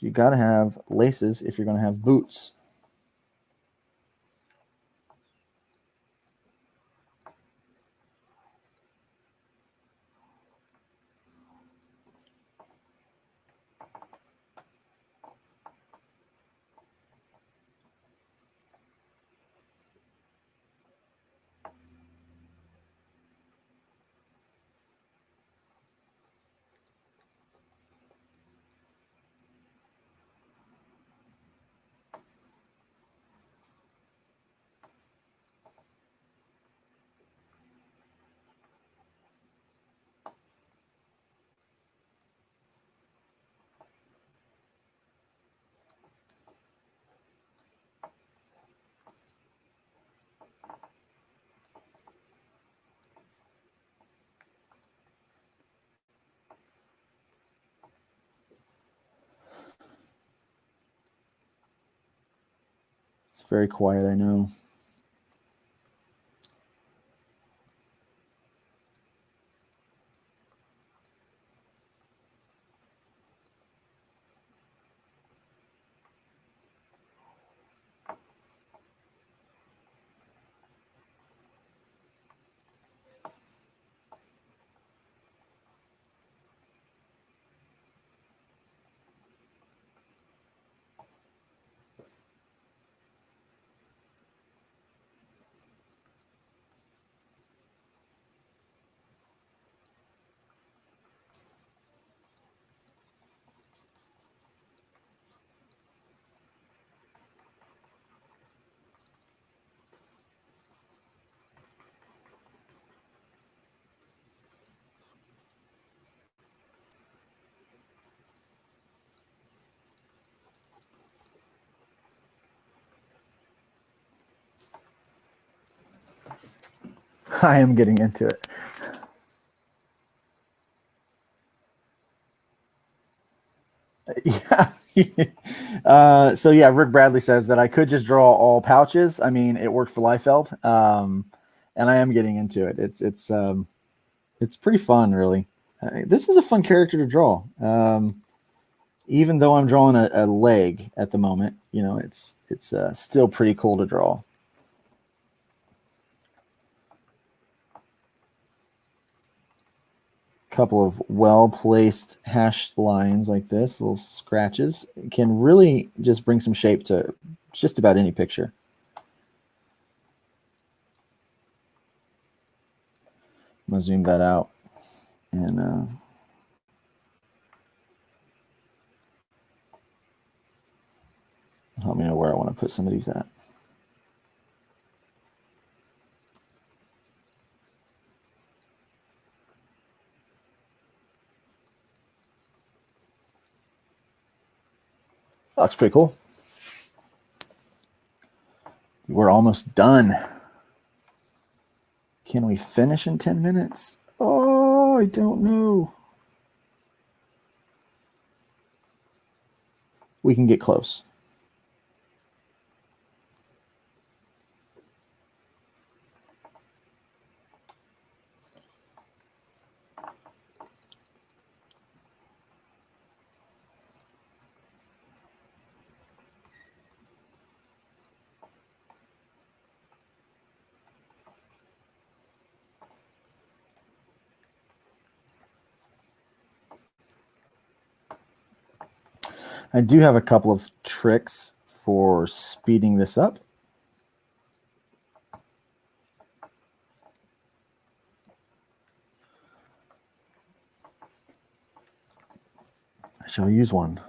You got to have laces if you're going to have boots. It's very quiet, I know. I am getting into it. Yeah. So yeah, Rick Bradley says that I could just draw all pouches. I mean, it worked for Liefeld, and I am getting into it. It's pretty fun, really. This is a fun character to draw. Even though I'm drawing a leg at the moment, you know, it's still pretty cool to draw. Couple of well-placed hash lines like this, little scratches, can really just bring some shape to just about any picture. I'm gonna zoom that out and help me know where I want to put some of these at. That looks pretty cool. We're almost done. Can we finish in 10 minutes? Oh, I don't know. We can get close. I do have a couple of tricks for speeding this up. shall use one.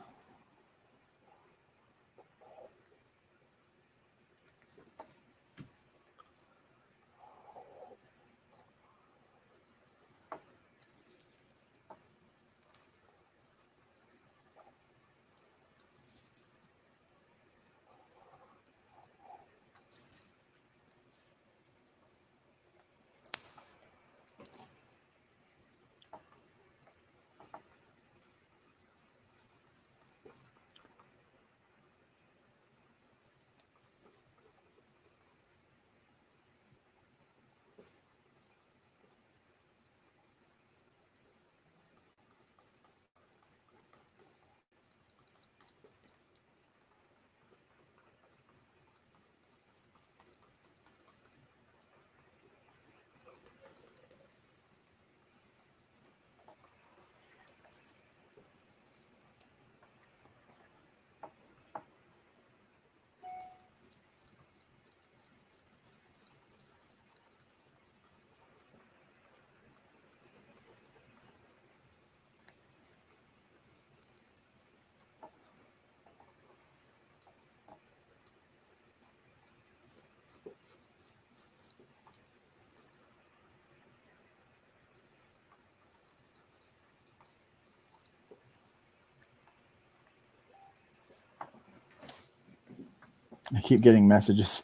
I keep getting messages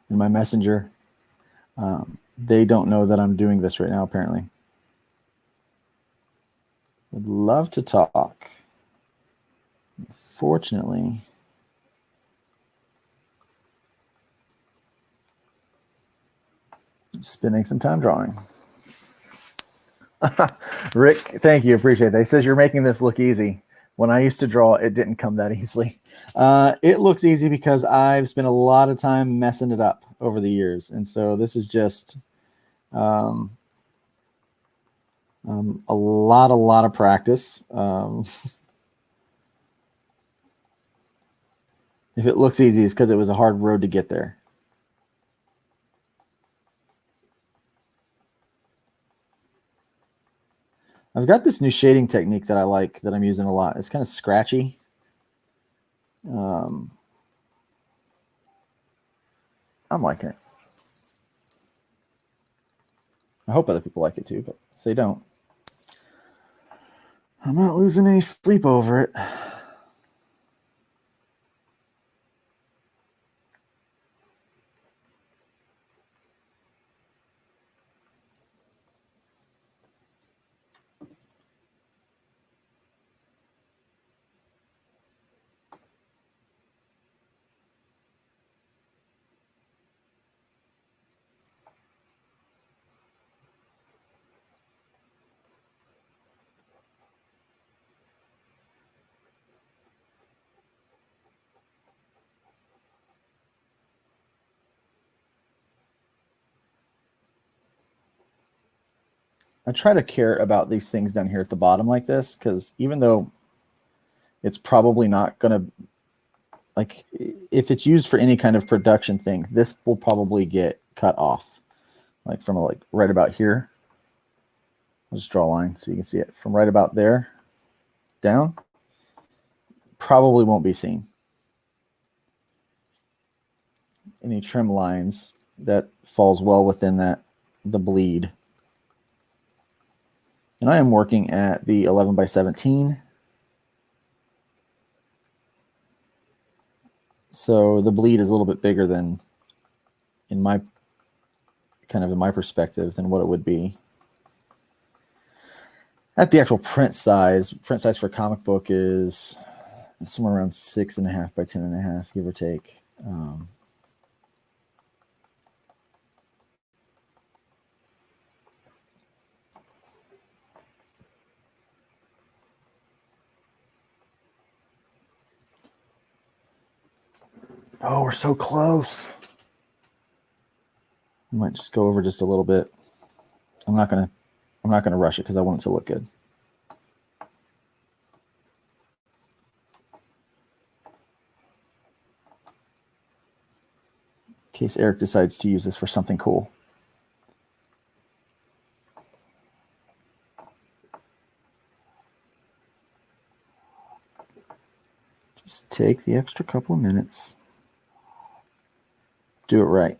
in my messenger. They don't know that I'm doing this right now, apparently. Would love to talk. Unfortunately, I'm spending some time drawing. Rick, thank you. Appreciate that. He says you're making this look easy. When I used to draw, it didn't come that easily. It looks easy because I've spent a lot of time messing it up over the years. And so this is just a lot of practice. If it looks easy, it's because it was a hard road to get there. I've got this new shading technique that I like that I'm using a lot. It's kind of scratchy. I'm liking it. I hope other people like it too, but if they don't, I'm not losing any sleep over it. I try to care about these things down here at the bottom like this, because even though it's probably not going to, like, if it's used for any kind of production thing, this will probably get cut off, like from like right about here. I'll just draw a line so you can see it from right about there down. Probably won't be seen. Any trim lines that falls well within that, the bleed. And I am working at the 11 by 17. So the bleed is a little bit bigger than, in my perspective, than what it would be. At the actual print size for a comic book is somewhere around 6.5 by 10.5, give or take. Oh, we're so close. I might just go over just a little bit. I'm not gonna rush it because I want it to look good. In case Eric decides to use this for something cool. take the extra couple of minutes. Do it right.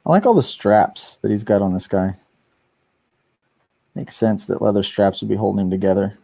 I like all the straps that he's got on this guy. Makes sense that leather straps would be holding him together.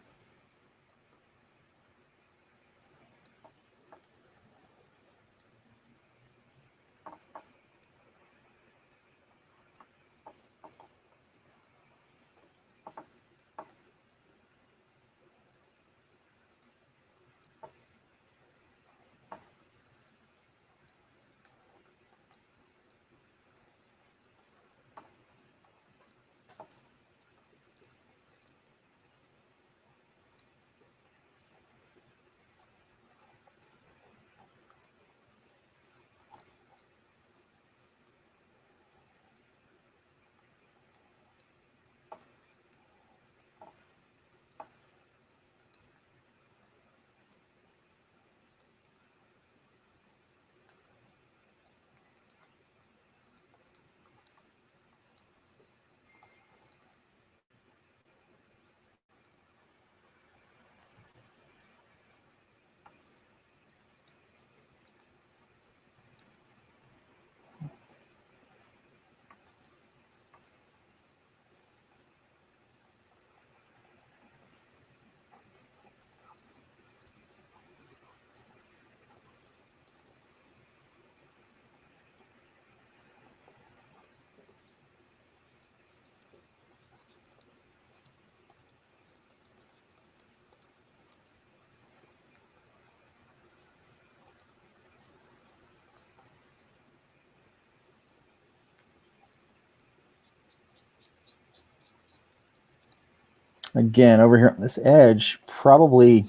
Again, over here on this edge, probably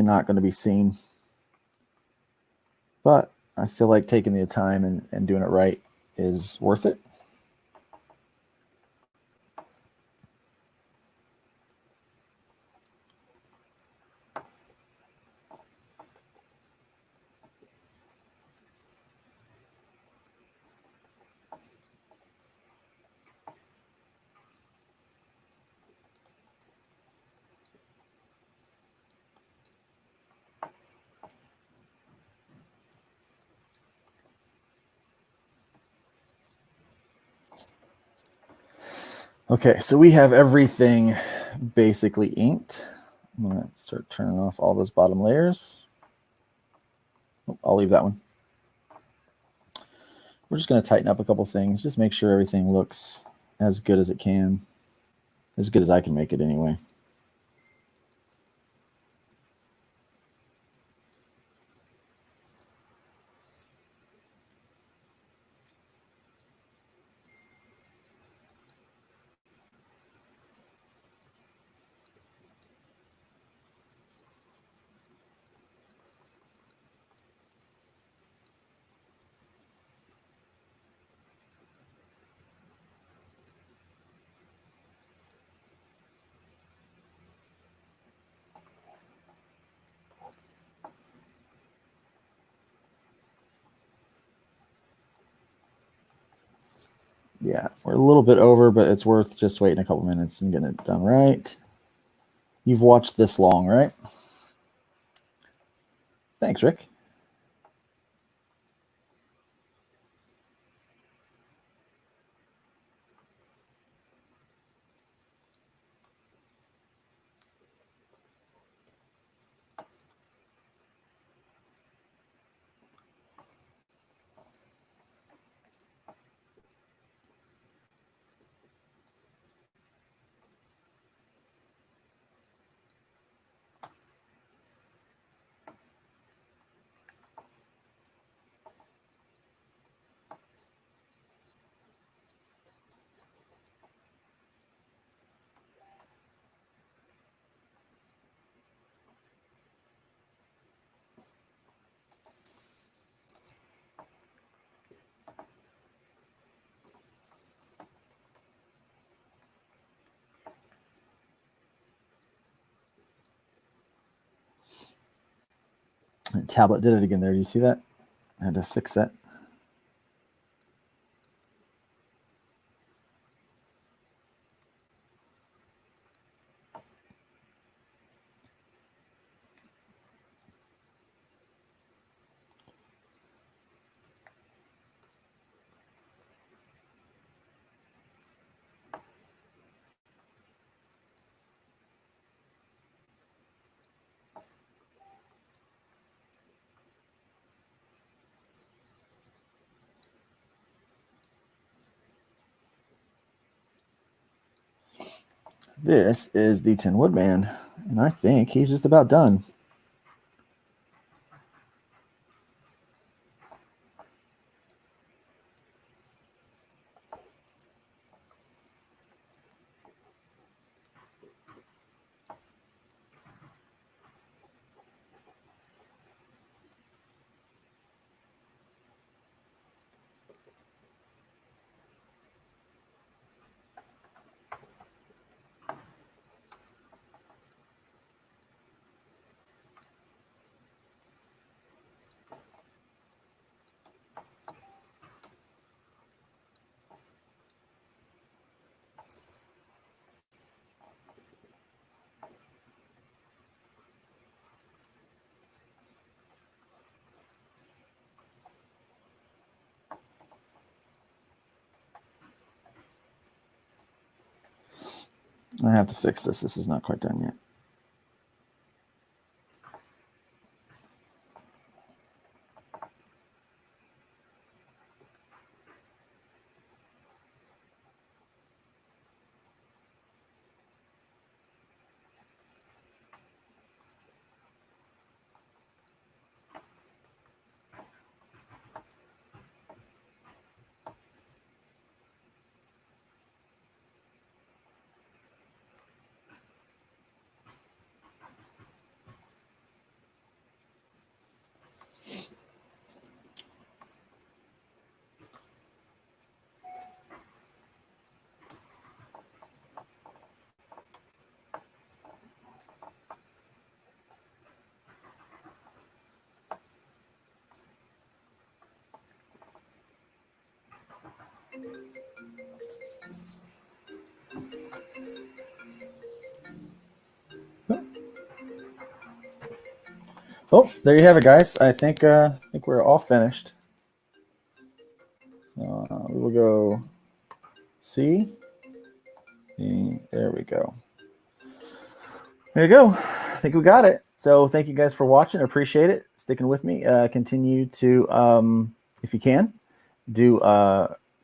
not going to be seen. But I feel like taking the time and doing it right is worth it. Okay, so we have everything basically inked. I'm going to start turning off all those bottom layers. Oh, I'll leave that one. We're just going to tighten up a couple things, just make sure everything looks as good as it can, as good as I can make it anyway. Yeah, we're a little bit over, but it's worth just waiting a couple minutes and getting it done right. You've watched this long, right? Thanks, Rick. The tablet did it again there. Do you see that? I had to fix that. This is the Tin Woodman, and I think he's just about done. I have to fix this. This is not quite done yet. Oh, there you have it, guys. I think we're all finished. So we will go C. There we go. There you go. I think we got it. So thank you guys for watching. I appreciate it. Sticking with me. Continue to, if you can, do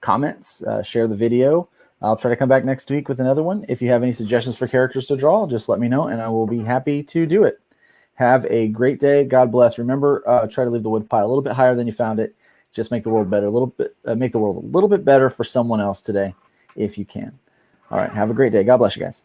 comments, share the video. I'll try to come back next week with another one. If you have any suggestions for characters to draw, just let me know, and I will be happy to do it. Have a great day. God bless. Remember, try to leave the wood pile a little bit higher than you found it. Just make the world better, make the world a little bit better for someone else today, if you can. All right. Have a great day. God bless you guys.